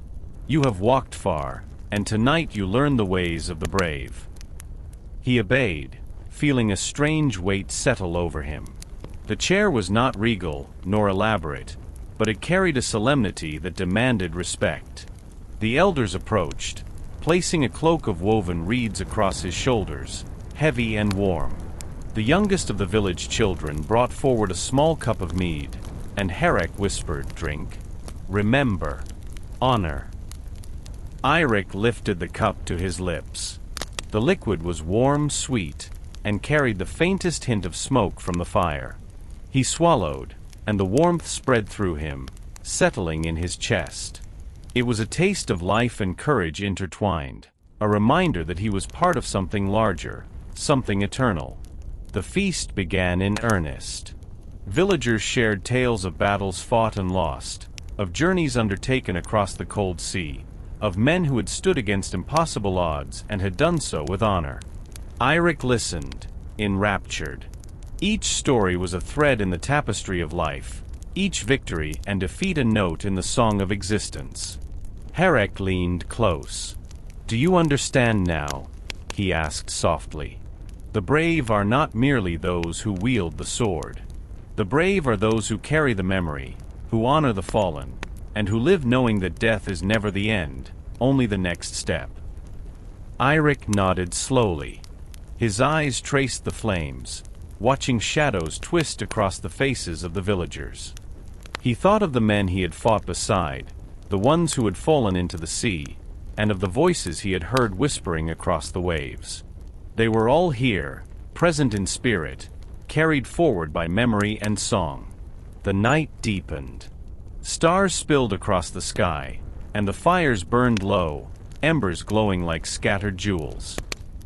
You have walked far, and tonight you learn the ways of the brave." He obeyed, feeling a strange weight settle over him. The chair was not regal, nor elaborate, but it carried a solemnity that demanded respect. The elders approached, placing a cloak of woven reeds across his shoulders, heavy and warm. The youngest of the village children brought forward a small cup of mead, and Eirik whispered, "Drink. Remember. Honor." Eirik lifted the cup to his lips. The liquid was warm, sweet, and carried the faintest hint of smoke from the fire. He swallowed, and the warmth spread through him, settling in his chest. It was a taste of life and courage intertwined, a reminder that he was part of something larger, something eternal. The feast began in earnest. Villagers shared tales of battles fought and lost, of journeys undertaken across the cold sea, of men who had stood against impossible odds and had done so with honor. Eirik listened, enraptured. Each story was a thread in the tapestry of life, each victory and defeat a note in the song of existence. Eirik leaned close. "Do you understand now?" he asked softly. "The brave are not merely those who wield the sword. The brave are those who carry the memory, who honor the fallen, and who live knowing that death is never the end, only the next step." Eirik nodded slowly. His eyes traced the flames, watching shadows twist across the faces of the villagers. He thought of the men he had fought beside, the ones who had fallen into the sea, and of the voices he had heard whispering across the waves. They were all here, present in spirit, carried forward by memory and song. The night deepened. Stars spilled across the sky, and the fires burned low, embers glowing like scattered jewels.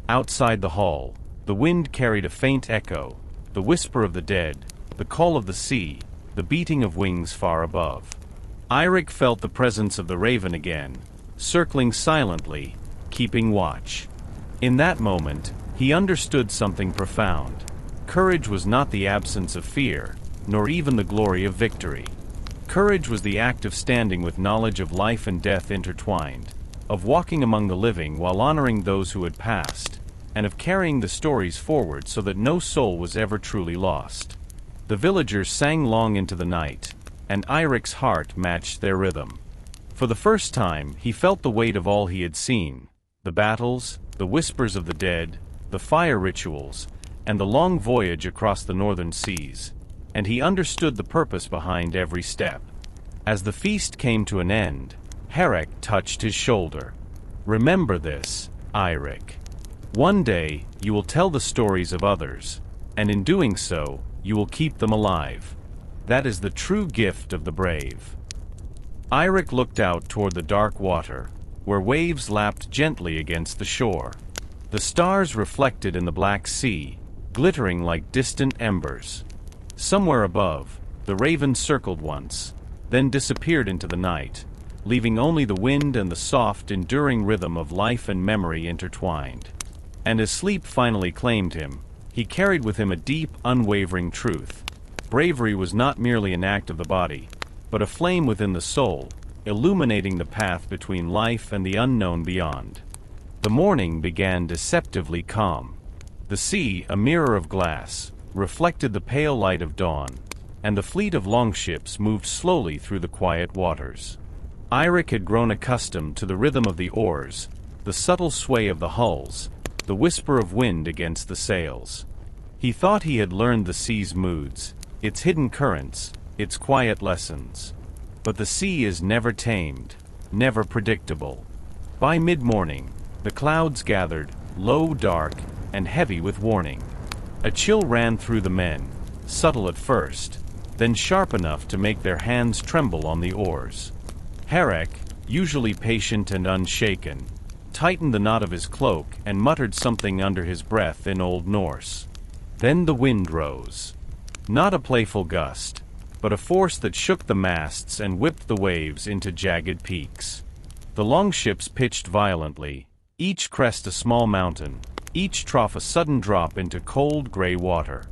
Outside the hall, the wind carried a faint echo, the whisper of the dead, the call of the sea, the beating of wings far above. Eirik felt the presence of the raven again, circling silently, keeping watch. In that moment, he understood something profound. Courage was not the absence of fear, nor even the glory of victory. Courage was the act of standing with knowledge of life and death intertwined, of walking among the living while honoring those who had passed, and of carrying the stories forward so that no soul was ever truly lost. The villagers sang long into the night, and Eirik's heart matched their rhythm. For the first time, he felt the weight of all he had seen: the battles, the whispers of the dead, the fire rituals, and the long voyage across the northern seas, and he understood the purpose behind every step. As the feast came to an end, Eirik touched his shoulder. "Remember this, Eirik. One day, you will tell the stories of others, and in doing so, you will keep them alive. That is the true gift of the brave." Eirik looked out toward the dark water, where waves lapped gently against the shore. The stars reflected in the black sea, glittering like distant embers. Somewhere above, the raven circled once, then disappeared into the night, leaving only the wind and the soft, enduring rhythm of life and memory intertwined. And as sleep finally claimed him, he carried with him a deep, unwavering truth. Bravery was not merely an act of the body, but a flame within the soul, illuminating the path between life and the unknown beyond. The morning began deceptively calm. The sea, a mirror of glass, reflected the pale light of dawn, and the fleet of longships moved slowly through the quiet waters. Eirik had grown accustomed to the rhythm of the oars, the subtle sway of the hulls, the whisper of wind against the sails. He thought he had learned the sea's moods, its hidden currents, its quiet lessons. But the sea is never tamed, never predictable. By mid-morning, the clouds gathered, low, dark, and heavy with warning. A chill ran through the men, subtle at first, then sharp enough to make their hands tremble on the oars. Eirik, usually patient and unshaken, tightened the knot of his cloak and muttered something under his breath in Old Norse. Then the wind rose. Not a playful gust, but a force that shook the masts and whipped the waves into jagged peaks. The longships pitched violently, each crest a small mountain, each trough a sudden drop into cold gray water.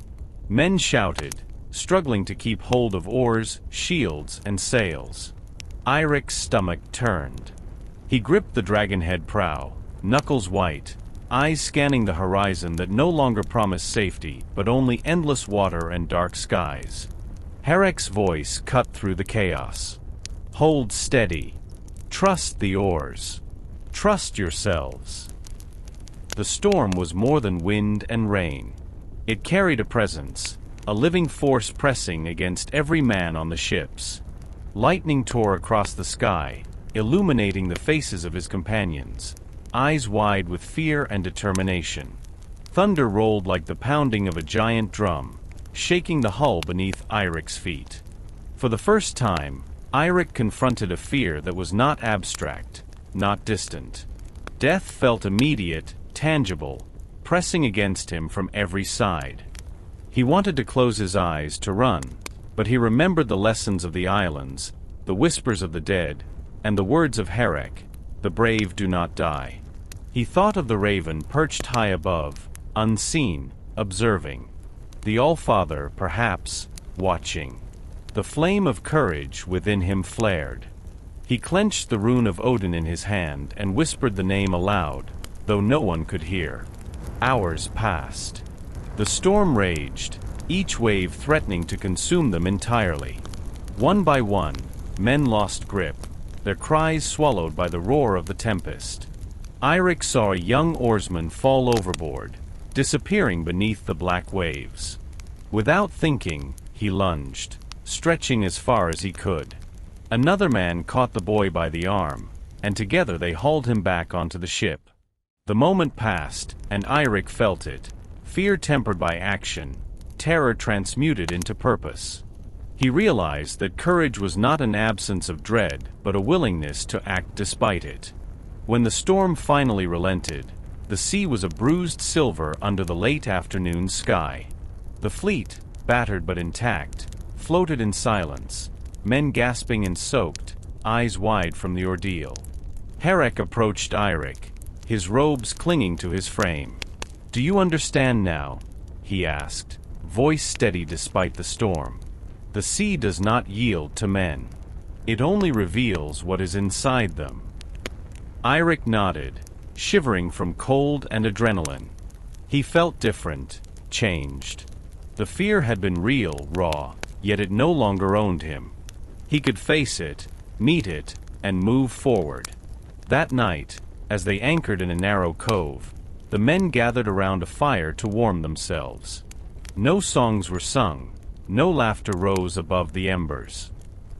Men shouted, struggling to keep hold of oars, shields, and sails. Eirik's stomach turned. He gripped the dragonhead prow, knuckles white, eyes scanning the horizon that no longer promised safety, but only endless water and dark skies. Eirik's voice cut through the chaos. "Hold steady. Trust the oars. Trust yourselves." The storm was more than wind and rain. It carried a presence, a living force pressing against every man on the ships. Lightning tore across the sky, illuminating the faces of his companions, eyes wide with fear and determination. Thunder rolled like the pounding of a giant drum, shaking the hull beneath Eirik's feet. For the first time, Eirik confronted a fear that was not abstract, not distant. Death felt immediate, tangible, pressing against him from every side. He wanted to close his eyes, to run, but he remembered the lessons of the islands, the whispers of the dead, and the words of Eirik, "The brave do not die." He thought of the raven perched high above, unseen, observing. The All-Father, perhaps, watching. The flame of courage within him flared. He clenched the rune of Odin in his hand and whispered the name aloud, though no one could hear. Hours passed. The storm raged, each wave threatening to consume them entirely. One by one, men lost grip, their cries swallowed by the roar of the tempest. Eirik saw a young oarsman fall overboard, disappearing beneath the black waves. Without thinking, he lunged, stretching as far as he could. Another man caught the boy by the arm, and together they hauled him back onto the ship. The moment passed, and Eirik felt it, fear tempered by action, terror transmuted into purpose. He realized that courage was not an absence of dread, but a willingness to act despite it. When the storm finally relented, the sea was a bruised silver under the late afternoon sky. The fleet, battered but intact, floated in silence, men gasping and soaked, eyes wide from the ordeal. Eirik approached Eirik, his robes clinging to his frame. "Do you understand now?" he asked, voice steady despite the storm. "The sea does not yield to men. It only reveals what is inside them." Eirik nodded, shivering from cold and adrenaline. He felt different, changed. The fear had been real, raw, yet it no longer owned him. He could face it, meet it, and move forward. That night, as they anchored in a narrow cove, the men gathered around a fire to warm themselves. No songs were sung, no laughter rose above the embers.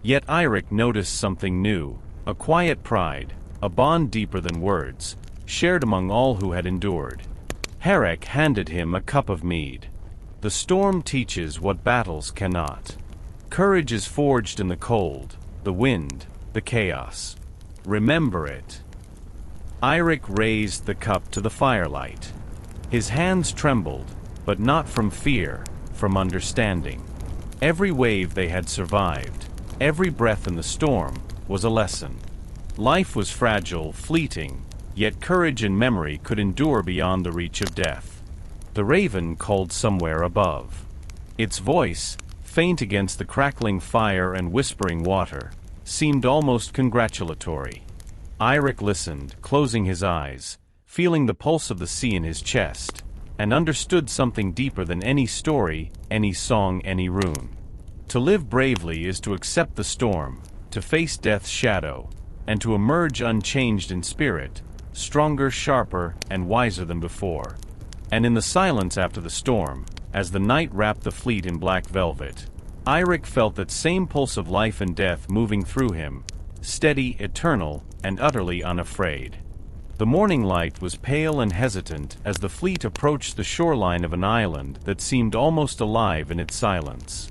Yet Eirik noticed something new, a quiet pride, a bond deeper than words, shared among all who had endured. Eirik handed him a cup of mead. The storm teaches what battles cannot. Courage is forged in the cold, the wind, the chaos. Remember it. Eirik raised the cup to the firelight. His hands trembled, but not from fear, from understanding. Every wave they had survived, every breath in the storm, was a lesson. Life was fragile, fleeting, yet courage and memory could endure beyond the reach of death. The raven called somewhere above. Its voice, faint against the crackling fire and whispering water, seemed almost congratulatory. Eirik listened, closing his eyes, feeling the pulse of the sea in his chest, and understood something deeper than any story, any song, any rune. To live bravely is to accept the storm, to face death's shadow, and to emerge unchanged in spirit, stronger, sharper, and wiser than before. And in the silence after the storm, as the night wrapped the fleet in black velvet, Eirik felt that same pulse of life and death moving through him, steady, eternal, and utterly unafraid. The morning light was pale and hesitant as the fleet approached the shoreline of an island that seemed almost alive in its silence.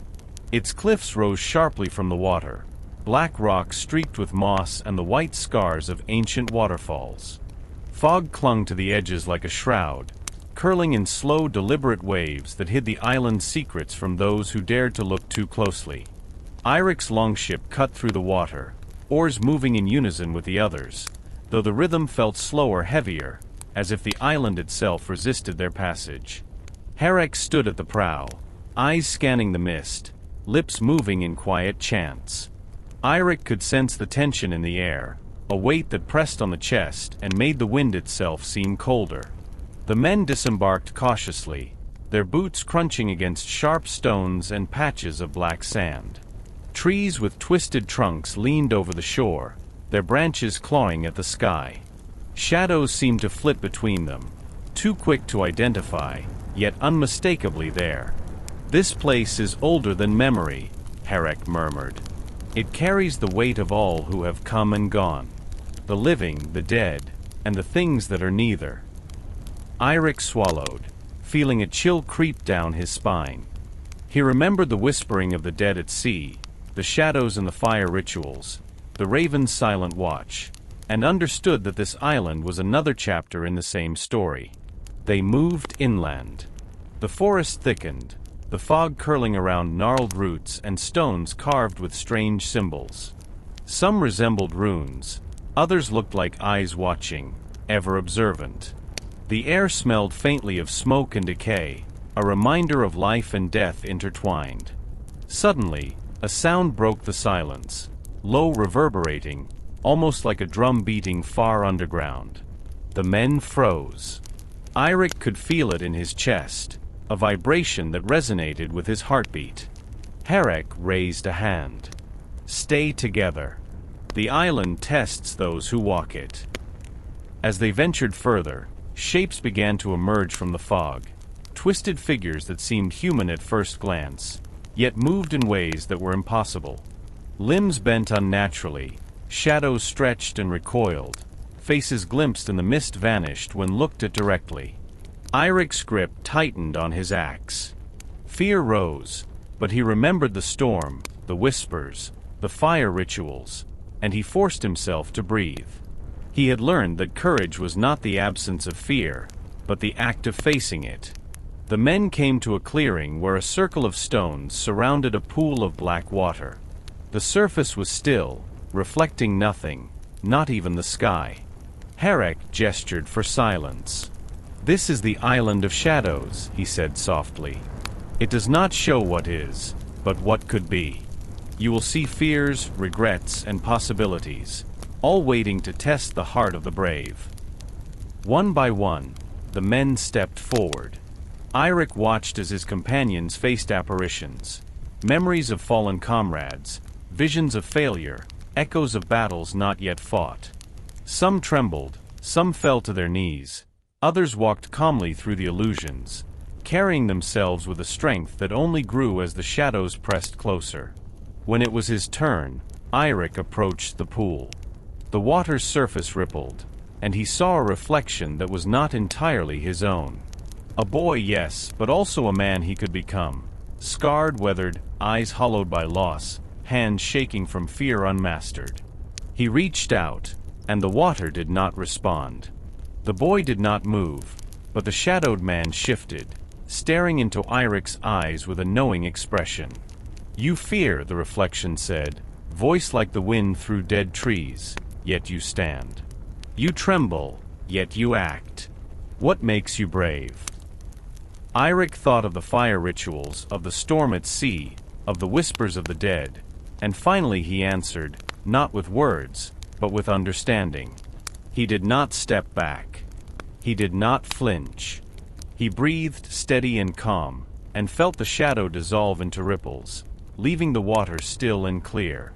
Its cliffs rose sharply from the water, black rocks streaked with moss and the white scars of ancient waterfalls. Fog clung to the edges like a shroud, curling in slow, deliberate waves that hid the island's secrets from those who dared to look too closely. Eirik's longship cut through the water, oars moving in unison with the others, though the rhythm felt slower, heavier, as if the island itself resisted their passage. Eirik stood at the prow, eyes scanning the mist, lips moving in quiet chants. Eirik could sense the tension in the air, a weight that pressed on the chest and made the wind itself seem colder. The men disembarked cautiously, their boots crunching against sharp stones and patches of black sand. Trees with twisted trunks leaned over the shore, their branches clawing at the sky. Shadows seemed to flit between them, too quick to identify, yet unmistakably there. "This place is older than memory," Eirik murmured. "It carries the weight of all who have come and gone. The living, the dead, and the things that are neither." Eirik swallowed, feeling a chill creep down his spine. He remembered the whispering of the dead at sea, the shadows and the fire rituals, the raven's silent watch, and understood that this island was another chapter in the same story. They moved inland. The forest thickened, the fog curling around gnarled roots and stones carved with strange symbols. Some resembled runes, others looked like eyes watching, ever observant. The air smelled faintly of smoke and decay, a reminder of life and death intertwined. Suddenly, a sound broke the silence, low, reverberating, almost like a drum beating far underground. The men froze. Eirik could feel it in his chest, a vibration that resonated with his heartbeat. Eirik raised a hand. "Stay together. The island tests those who walk it." As they ventured further, Shapes began to emerge from the fog. Twisted figures that seemed human at first glance, yet moved in ways that were impossible. Limbs bent unnaturally, shadows stretched and recoiled, faces glimpsed and the mist vanished when looked at directly. Eirik's grip tightened on his axe. Fear rose, but he remembered the storm, the whispers, the fire rituals, and he forced himself to breathe. He had learned that courage was not the absence of fear, but the act of facing it. The men came to a clearing where a circle of stones surrounded a pool of black water. The surface was still, reflecting nothing, not even the sky. Eirik gestured for silence. "This is the Island of Shadows," he said softly. "It does not show what is, but what could be. You will see fears, regrets, and possibilities, all waiting to test the heart of the brave." One by one, the men stepped forward. Eirik watched as his companions faced apparitions, memories of fallen comrades, visions of failure, echoes of battles not yet fought. Some trembled, some fell to their knees, others walked calmly through the illusions, carrying themselves with a strength that only grew as the shadows pressed closer. When it was his turn, Eirik approached the pool. The water's surface rippled, and he saw a reflection that was not entirely his own. A boy, yes, but also a man he could become. Scarred, weathered, eyes hollowed by loss, hands shaking from fear unmastered. He reached out, and the water did not respond. The boy did not move, but the shadowed man shifted, staring into Eirik's eyes with a knowing expression. "You fear," the reflection said, voice like the wind through dead trees, yet you stand. "You tremble, yet you act. What makes you brave?" Eirik thought of the fire rituals, of the storm at sea, of the whispers of the dead, and finally he answered, not with words, but with understanding. He did not step back. He did not flinch. He breathed steady and calm, and felt the shadow dissolve into ripples, leaving the water still and clear.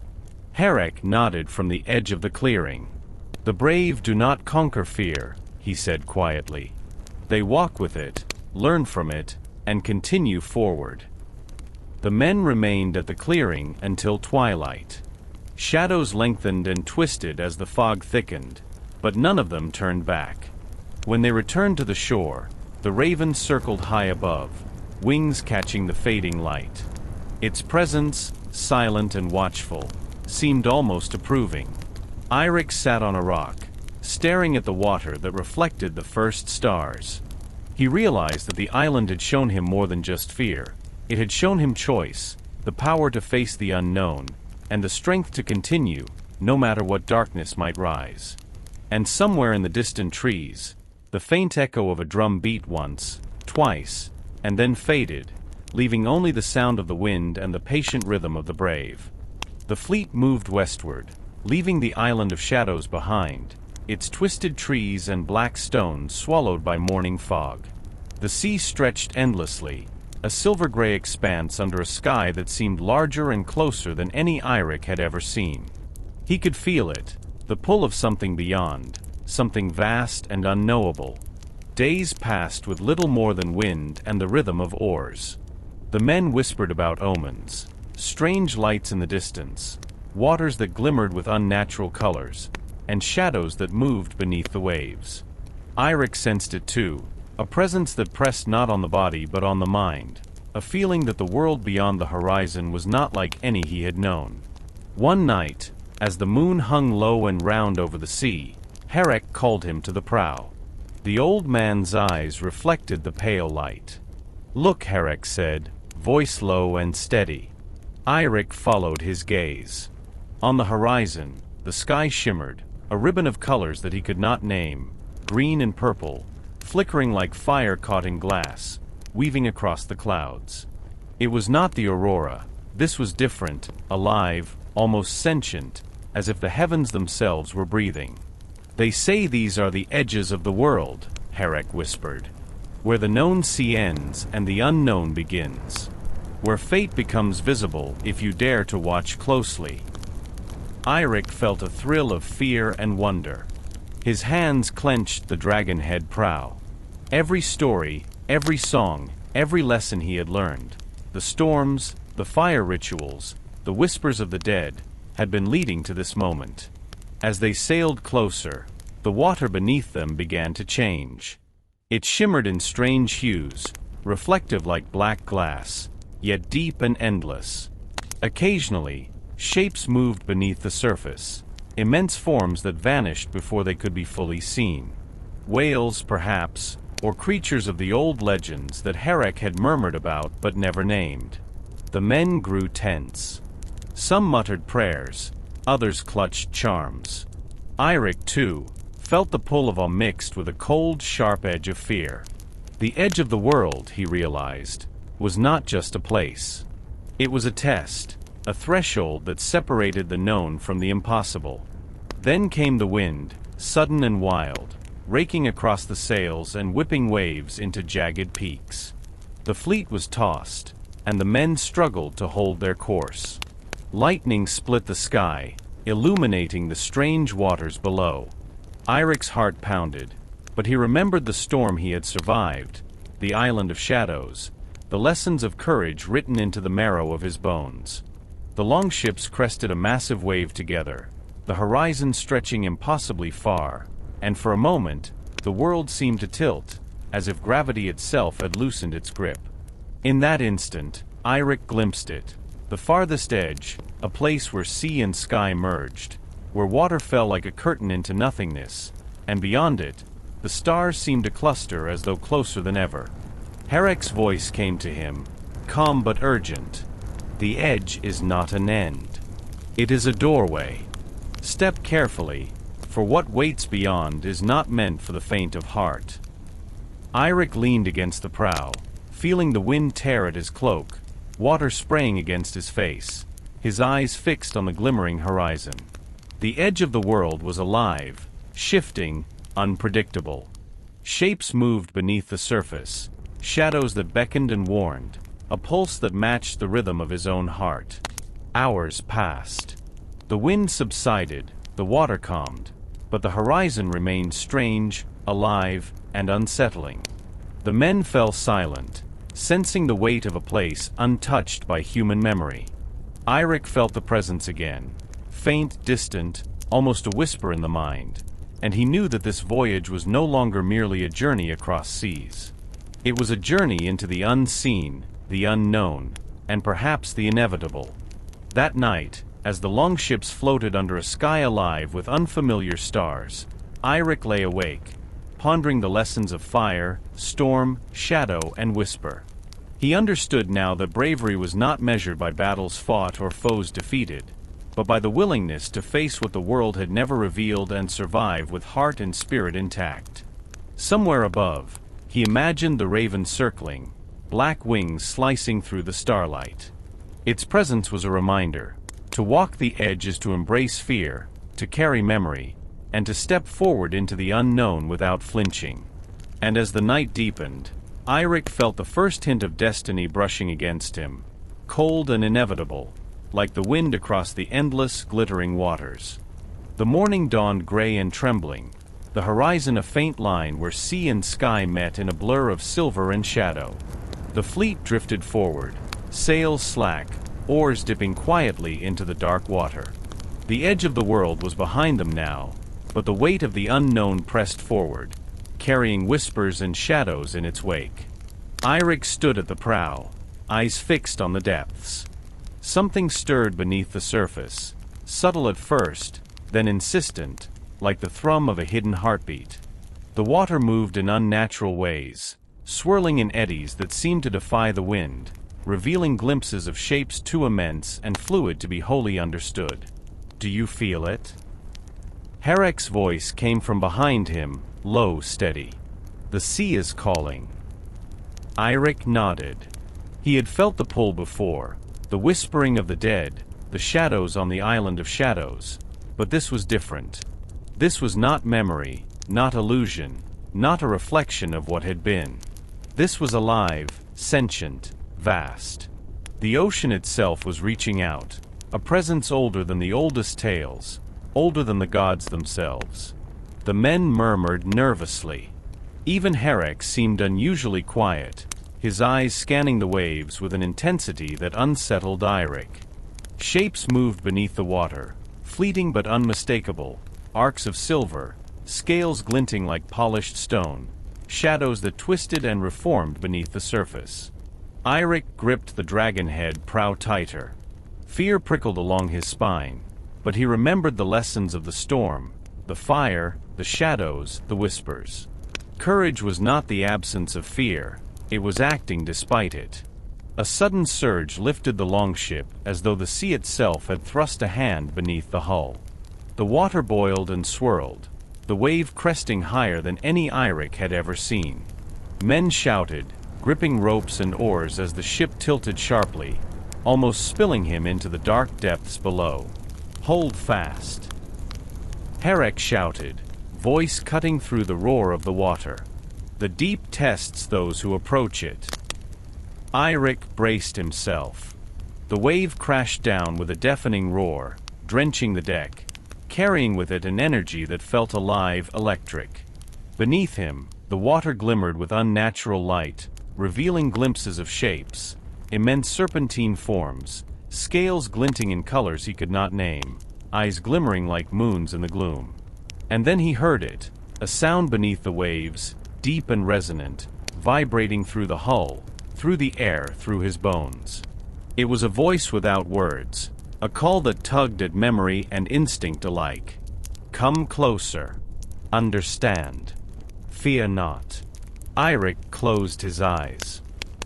Eirik nodded from the edge of the clearing. "The brave do not conquer fear," he said quietly. "They walk with it, learn from it, and continue forward." The men remained at the clearing until twilight. Shadows lengthened and twisted as the fog thickened, but none of them turned back. When they returned to the shore, the raven circled high above, wings catching the fading light. Its presence, silent and watchful, seemed almost approving. Eirik sat on a rock, staring at the water that reflected the first stars. He realized that the island had shown him more than just fear. It had shown him choice, the power to face the unknown, and the strength to continue, no matter what darkness might rise. And somewhere in the distant trees, the faint echo of a drum beat once, twice, and then faded, leaving only the sound of the wind and the patient rhythm of the brave. The fleet moved westward, leaving the Island of Shadows behind, its twisted trees and black stones swallowed by morning fog. The sea stretched endlessly, a silver-gray expanse under a sky that seemed larger and closer than any Eirik had ever seen. He could feel it, the pull of something beyond, something vast and unknowable. Days passed with little more than wind and the rhythm of oars. The men whispered about omens, strange lights in the distance, waters that glimmered with unnatural colors, and shadows that moved beneath the waves. Eirik sensed it too, a presence that pressed not on the body but on the mind, a feeling that the world beyond the horizon was not like any he had known. One night, as the moon hung low and round over the sea, Eirik called him to the prow. The old man's eyes reflected the pale light. "Look," Eirik said, voice low and steady. Eirik followed his gaze. On the horizon, the sky shimmered, a ribbon of colors that he could not name, green and purple, flickering like fire caught in glass, weaving across the clouds. It was not the aurora. This was different, alive, almost sentient, as if the heavens themselves were breathing. "They say these are the edges of the world," Eirik whispered, "where the known sea ends and the unknown begins, where fate becomes visible if you dare to watch closely." Eirik felt a thrill of fear and wonder. His hands clenched the dragon-head prow. Every story, every song, every lesson he had learned, the storms, the fire rituals, the whispers of the dead, had been leading to this moment. As they sailed closer, the water beneath them began to change. It shimmered in strange hues, reflective like black glass, yet deep and endless. Occasionally, shapes moved beneath the surface, immense forms that vanished before they could be fully seen. Whales, perhaps, or creatures of the old legends that Eirik had murmured about but never named. The men grew tense. Some muttered prayers, others clutched charms. Eirik, too, felt the pull of awe mixed with a cold, sharp edge of fear. The edge of the world, he realized, was not just a place. It was a test, a threshold that separated the known from the impossible. Then came the wind, sudden and wild, raking across the sails and whipping waves into jagged peaks. The fleet was tossed, and the men struggled to hold their course. Lightning split the sky, illuminating the strange waters below. Eirik's heart pounded, but he remembered the storm he had survived, the island of shadows, the lessons of courage written into the marrow of his bones. The longships crested a massive wave together, the horizon stretching impossibly far, and for a moment, the world seemed to tilt, as if gravity itself had loosened its grip. In that instant, Eirik glimpsed it, the farthest edge, a place where sea and sky merged, where water fell like a curtain into nothingness, and beyond it, the stars seemed to cluster as though closer than ever. Eirik's voice came to him, calm but urgent. The edge is not an end. It is a doorway. Step carefully, for what waits beyond is not meant for the faint of heart. Eirik leaned against the prow, feeling the wind tear at his cloak, water spraying against his face, his eyes fixed on the glimmering horizon. The edge of the world was alive, shifting, unpredictable. Shapes moved beneath the surface, shadows that beckoned and warned, a pulse that matched the rhythm of his own heart. Hours passed. The wind subsided, the water calmed, but the horizon remained strange, alive, and unsettling. The men fell silent, sensing the weight of a place untouched by human memory. Eirik felt the presence again, faint, distant, almost a whisper in the mind, and he knew that this voyage was no longer merely a journey across seas. It was a journey into the unseen, the unknown, and perhaps the inevitable. That night, as the longships floated under a sky alive with unfamiliar stars, Eirik lay awake, pondering the lessons of fire, storm, shadow, and whisper. He understood now that bravery was not measured by battles fought or foes defeated, but by the willingness to face what the world had never revealed and survive with heart and spirit intact. Somewhere above, he imagined the raven circling, black wings slicing through the starlight. Its presence was a reminder. To walk the edge is to embrace fear, to carry memory, and to step forward into the unknown without flinching. And as the night deepened, Eirik felt the first hint of destiny brushing against him, cold and inevitable, like the wind across the endless, glittering waters. The morning dawned gray and trembling, the horizon a faint line where sea and sky met in a blur of silver and shadow. The fleet drifted forward, sails slack, oars dipping quietly into the dark water. The edge of the world was behind them now, but the weight of the unknown pressed forward, carrying whispers and shadows in its wake. Eirik stood at the prow, eyes fixed on the depths. Something stirred beneath the surface, subtle at first, then insistent, like the thrum of a hidden heartbeat. The water moved in unnatural ways, swirling in eddies that seemed to defy the wind, revealing glimpses of shapes too immense and fluid to be wholly understood. "Do you feel it?" Eirik's voice came from behind him, low, steady. "The sea is calling." Eirik nodded. He had felt the pull before, the whispering of the dead, the shadows on the island of shadows, but this was different. This was not memory, not illusion, not a reflection of what had been. This was alive, sentient, vast. The ocean itself was reaching out, a presence older than the oldest tales, older than the gods themselves. The men murmured nervously. Even Eirik seemed unusually quiet, his eyes scanning the waves with an intensity that unsettled Eirik. Shapes moved beneath the water, fleeting but unmistakable, arcs of silver, scales glinting like polished stone, shadows that twisted and reformed beneath the surface. Eirik gripped the dragonhead prow tighter. Fear prickled along his spine, but he remembered the lessons of the storm, the fire, the shadows, the whispers. Courage was not the absence of fear, it was acting despite it. A sudden surge lifted the longship as though the sea itself had thrust a hand beneath the hull. The water boiled and swirled, the wave cresting higher than any Eirik had ever seen. Men shouted, gripping ropes and oars as the ship tilted sharply, almost spilling him into the dark depths below. "Hold fast!" Eirik shouted, voice cutting through the roar of the water. "The deep tests those who approach it." Eirik braced himself. The wave crashed down with a deafening roar, drenching the deck, carrying with it an energy that felt alive, electric. Beneath him, the water glimmered with unnatural light, revealing glimpses of shapes, immense serpentine forms, scales glinting in colors he could not name, eyes glimmering like moons in the gloom. And then he heard it, a sound beneath the waves, deep and resonant, vibrating through the hull, through the air, through his bones. It was a voice without words, a call that tugged at memory and instinct alike. "Come closer. Understand. Fear not." Eirik closed his eyes.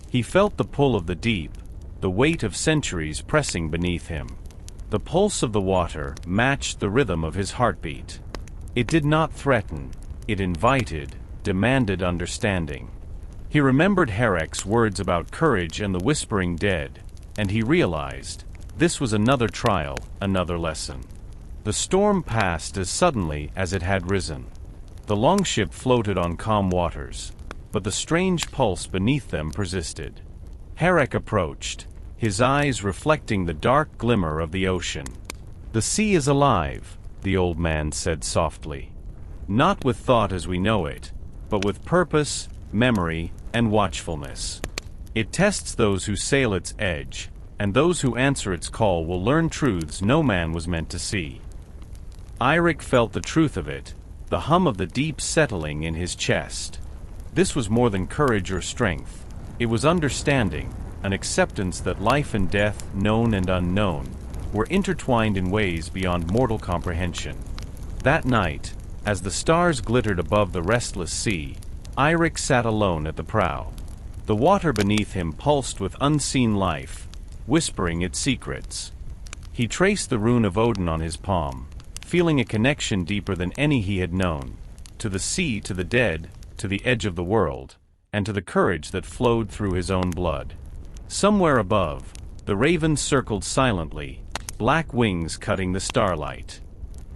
He felt the pull of the deep, the weight of centuries pressing beneath him. The pulse of the water matched the rhythm of his heartbeat. It did not threaten, it invited, demanded understanding. He remembered Eirik's words about courage and the whispering dead, and he realized, this was another trial, another lesson. The storm passed as suddenly as it had risen. The longship floated on calm waters, but the strange pulse beneath them persisted. Eirik approached, his eyes reflecting the dark glimmer of the ocean. "The sea is alive," the old man said softly. "Not with thought as we know it, but with purpose, memory, and watchfulness. It tests those who sail its edge, and those who answer its call will learn truths no man was meant to see." Eirik felt the truth of it, the hum of the deep settling in his chest. This was more than courage or strength. It was understanding, an acceptance that life and death, known and unknown, were intertwined in ways beyond mortal comprehension. That night, as the stars glittered above the restless sea, Eirik sat alone at the prow. The water beneath him pulsed with unseen life, whispering its secrets. He traced the rune of Odin on his palm, feeling a connection deeper than any he had known, to the sea, to the dead, to the edge of the world, and to the courage that flowed through his own blood. Somewhere above, the raven circled silently, black wings cutting the starlight.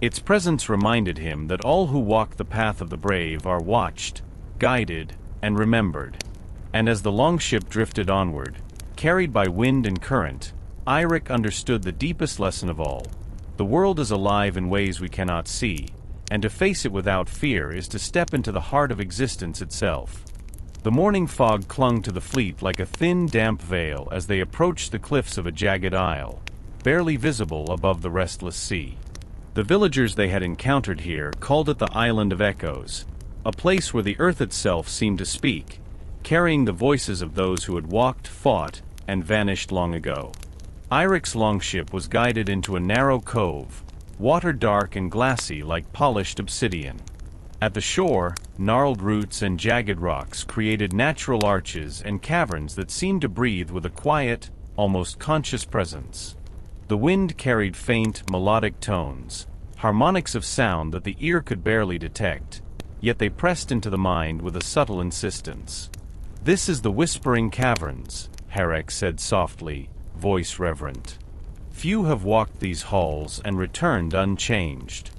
Its presence reminded him that all who walk the path of the brave are watched, guided, and remembered. And as the longship drifted onward, carried by wind and current, Eirik understood the deepest lesson of all. The world is alive in ways we cannot see, and to face it without fear is to step into the heart of existence itself. The morning fog clung to the fleet like a thin, damp veil as they approached the cliffs of a jagged isle, barely visible above the restless sea. The villagers they had encountered here called it the Island of Echoes, a place where the earth itself seemed to speak, carrying the voices of those who had walked, fought, and vanished long ago. Eirik's longship was guided into a narrow cove, water dark and glassy like polished obsidian. At the shore, gnarled roots and jagged rocks created natural arches and caverns that seemed to breathe with a quiet, almost conscious presence. The wind carried faint, melodic tones, harmonics of sound that the ear could barely detect, yet they pressed into the mind with a subtle insistence. "This is the Whispering Caverns," Eirik said softly, voice reverent. "Few have walked these halls and returned unchanged.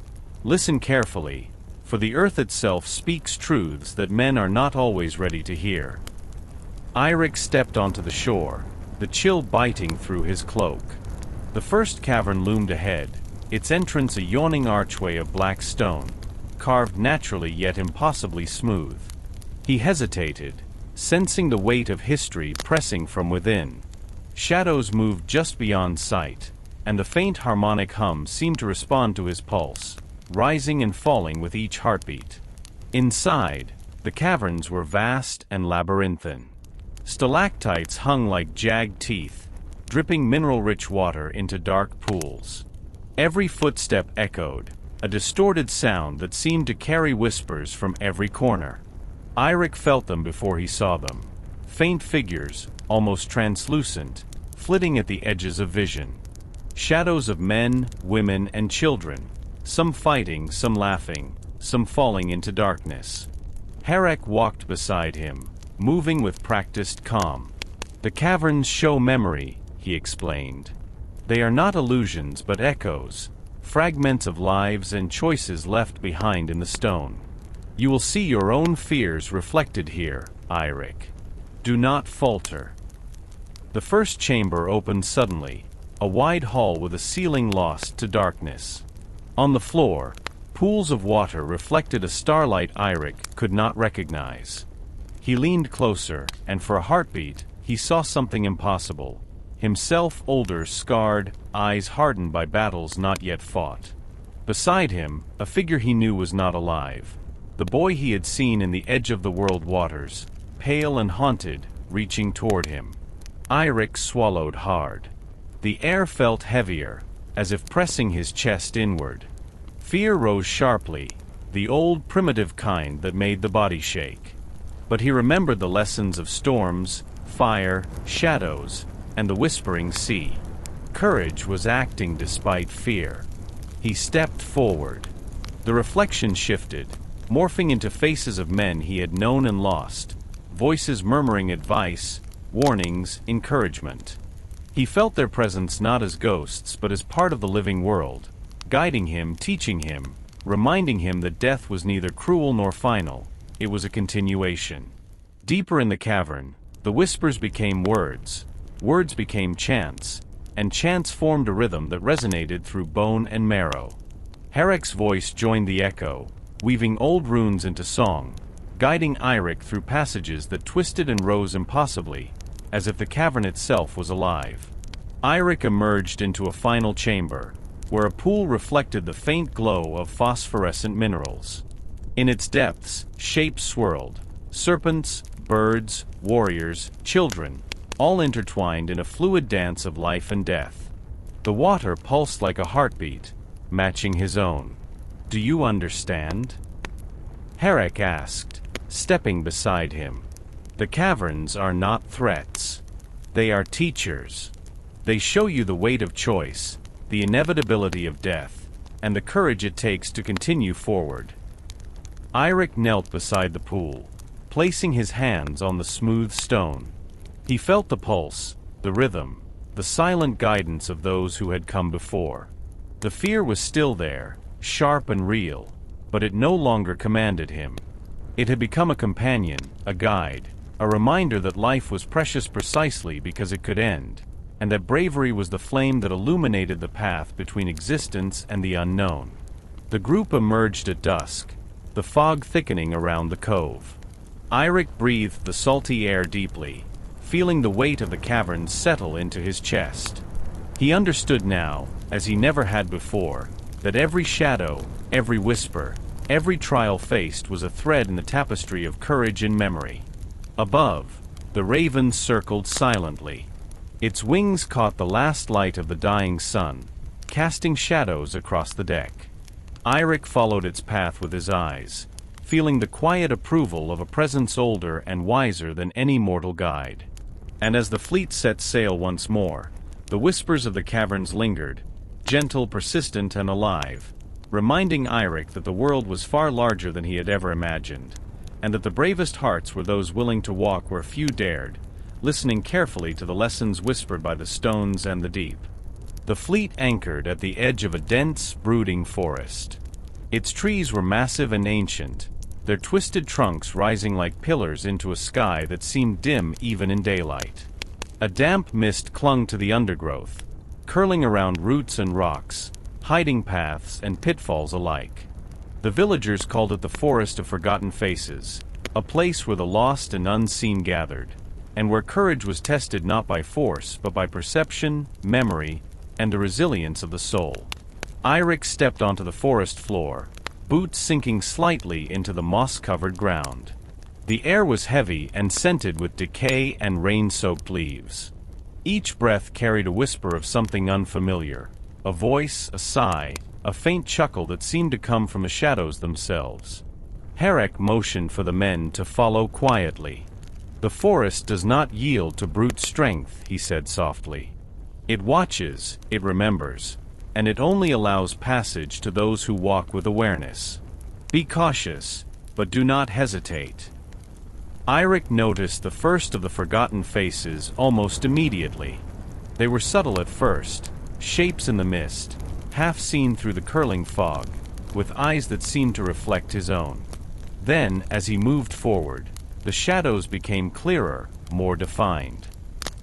Listen carefully, for the earth itself speaks truths that men are not always ready to hear." Eirik stepped onto the shore, the chill biting through his cloak. The first cavern loomed ahead, its entrance a yawning archway of black stone, carved naturally yet impossibly smooth. He hesitated, sensing the weight of history pressing from within. Shadows moved just beyond sight, and the faint harmonic hum seemed to respond to his pulse, rising and falling with each heartbeat. Inside, the caverns were vast and labyrinthine. Stalactites hung like jagged teeth, dripping mineral-rich water into dark pools. Every footstep echoed, a distorted sound that seemed to carry whispers from every corner. Eirik felt them before he saw them. Faint figures, almost translucent, flitting at the edges of vision. Shadows of men, women, and children, some fighting, some laughing, some falling into darkness. Eirik walked beside him, moving with practiced calm. "The caverns show memory," he explained. "They are not illusions but echoes, fragments of lives and choices left behind in the stone. You will see your own fears reflected here, Eirik. Do not falter." The first chamber opened suddenly, a wide hall with a ceiling lost to darkness. On the floor, pools of water reflected a starlight Eirik could not recognize. He leaned closer, and for a heartbeat, he saw something impossible. Himself older, scarred, eyes hardened by battles not yet fought. Beside him, a figure he knew was not alive. The boy he had seen in the edge of the world waters, pale and haunted, reaching toward him. Eirik swallowed hard. The air felt heavier, as if pressing his chest inward. Fear rose sharply, the old primitive kind that made the body shake. But he remembered the lessons of storms, fire, shadows, and the whispering sea. Courage was acting despite fear. He stepped forward. The reflection shifted, morphing into faces of men he had known and lost, voices murmuring advice, warnings, encouragement. He felt their presence not as ghosts but as part of the living world, guiding him, teaching him, reminding him that death was neither cruel nor final, it was a continuation. Deeper in the cavern, the whispers became words, words became chants, and chants formed a rhythm that resonated through bone and marrow. Eirik's voice joined the echo, weaving old runes into song, guiding Eirik through passages that twisted and rose impossibly, as if the cavern itself was alive. Eirik emerged into a final chamber, where a pool reflected the faint glow of phosphorescent minerals. In its depths, shapes swirled, serpents, birds, warriors, children, all intertwined in a fluid dance of life and death. The water pulsed like a heartbeat, matching his own. "Do you understand?" Eirik asked, stepping beside him. "The caverns are not threats. They are teachers. They show you the weight of choice, the inevitability of death, and the courage it takes to continue forward." Eirik knelt beside the pool, placing his hands on the smooth stone. He felt the pulse, the rhythm, the silent guidance of those who had come before. The fear was still there, sharp and real, but it no longer commanded him. It had become a companion, a guide, a reminder that life was precious precisely because it could end, and that bravery was the flame that illuminated the path between existence and the unknown. The group emerged at dusk, the fog thickening around the cove. Eirik breathed the salty air deeply, feeling the weight of the caverns settle into his chest. He understood now, as he never had before, that every shadow, every whisper, every trial faced was a thread in the tapestry of courage and memory. Above, the raven circled silently. Its wings caught the last light of the dying sun, casting shadows across the deck. Eirik followed its path with his eyes, feeling the quiet approval of a presence older and wiser than any mortal guide. And as the fleet set sail once more, the whispers of the caverns lingered, gentle, persistent, and alive, reminding Eirik that the world was far larger than he had ever imagined, and that the bravest hearts were those willing to walk where few dared, listening carefully to the lessons whispered by the stones and the deep. The fleet anchored at the edge of a dense, brooding forest. Its trees were massive and ancient, their twisted trunks rising like pillars into a sky that seemed dim even in daylight. A damp mist clung to the undergrowth, curling around roots and rocks, hiding paths and pitfalls alike. The villagers called it the Forest of Forgotten Faces, a place where the lost and unseen gathered, and where courage was tested not by force but by perception, memory, and the resilience of the soul. Eirik stepped onto the forest floor, boots sinking slightly into the moss-covered ground. The air was heavy and scented with decay and rain-soaked leaves. Each breath carried a whisper of something unfamiliar, a voice, a sigh, a faint chuckle that seemed to come from the shadows themselves. Eirik motioned for the men to follow quietly. "The forest does not yield to brute strength," he said softly. "It watches, it remembers, and it only allows passage to those who walk with awareness. Be cautious, but do not hesitate." Eirik noticed the first of the forgotten faces almost immediately. They were subtle at first, shapes in the mist, half seen through the curling fog, with eyes that seemed to reflect his own. Then, as he moved forward, the shadows became clearer, more defined.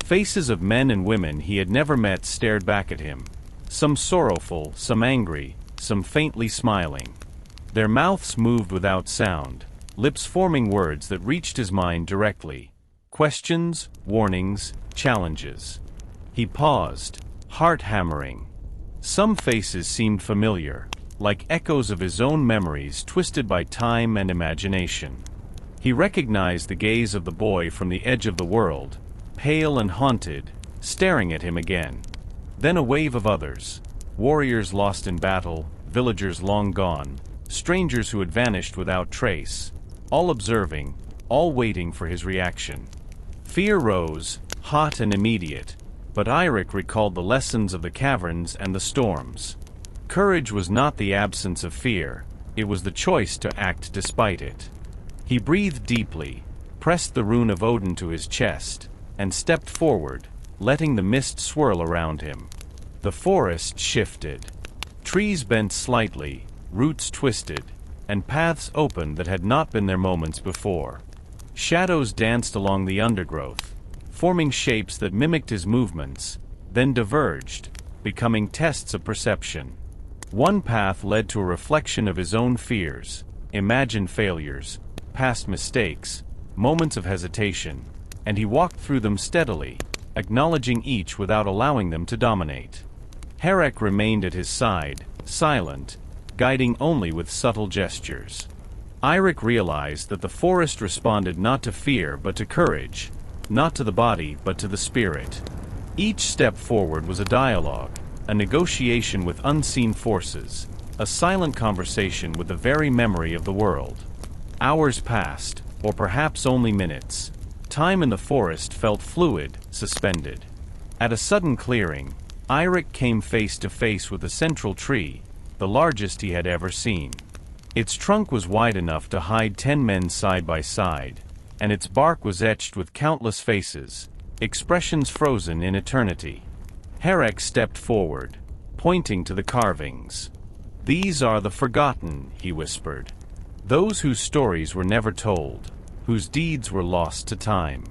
Faces of men and women he had never met stared back at him, some sorrowful, some angry, some faintly smiling. Their mouths moved without sound, lips forming words that reached his mind directly. Questions, warnings, challenges. He paused, heart hammering. Some faces seemed familiar, like echoes of his own memories twisted by time and imagination. He recognized the gaze of the boy from the edge of the world, pale and haunted, staring at him again. Then a wave of others, warriors lost in battle, villagers long gone, strangers who had vanished without trace, all observing, all waiting for his reaction. Fear rose, hot and immediate, but Eirik recalled the lessons of the Caverns and the storms. Courage was not the absence of fear, it was the choice to act despite it. He breathed deeply, pressed the rune of Odin to his chest, and stepped forward, letting the mist swirl around him. The forest shifted. Trees bent slightly, roots twisted, and paths opened that had not been there moments before. Shadows danced along the undergrowth, forming shapes that mimicked his movements, then diverged, becoming tests of perception. One path led to a reflection of his own fears, imagined failures, past mistakes, moments of hesitation, and he walked through them steadily, acknowledging each without allowing them to dominate. Eirik remained at his side, silent, guiding only with subtle gestures. Eirik realized that the forest responded not to fear but to courage, not to the body but to the spirit. Each step forward was a dialogue, a negotiation with unseen forces, a silent conversation with the very memory of the world. Hours passed, or perhaps only minutes. Time in the forest felt fluid, suspended. At a sudden clearing, Eirik came face to face with a central tree, the largest he had ever seen. Its trunk was wide enough to hide 10 men side by side, and its bark was etched with countless faces, expressions frozen in eternity. Eirik stepped forward, pointing to the carvings. "These are the forgotten," he whispered. "Those whose stories were never told, whose deeds were lost to time.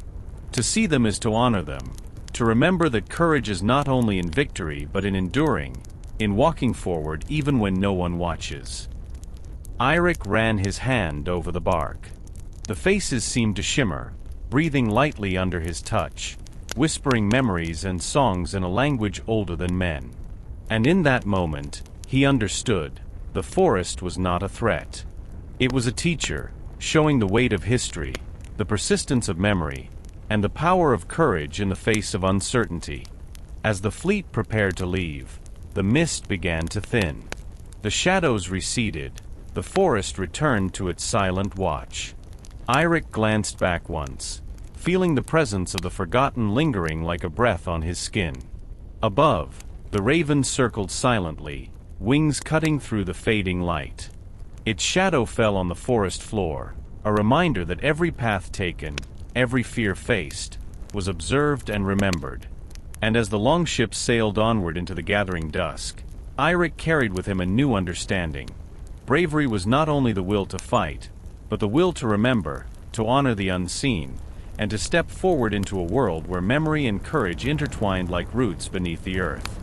To see them is to honor them, to remember that courage is not only in victory but in enduring, in walking forward even when no one watches." Eirik ran his hand over the bark. The faces seemed to shimmer, breathing lightly under his touch, whispering memories and songs in a language older than men. And in that moment, he understood, the forest was not a threat. It was a teacher, showing the weight of history, the persistence of memory, and the power of courage in the face of uncertainty. As the fleet prepared to leave, the mist began to thin. The shadows receded, the forest returned to its silent watch. Eirik glanced back once, feeling the presence of the forgotten lingering like a breath on his skin. Above, the raven circled silently, wings cutting through the fading light. Its shadow fell on the forest floor, a reminder that every path taken, every fear faced, was observed and remembered. And as the longship sailed onward into the gathering dusk, Eirik carried with him a new understanding. Bravery was not only the will to fight, but the will to remember, to honor the unseen, and to step forward into a world where memory and courage intertwined like roots beneath the earth.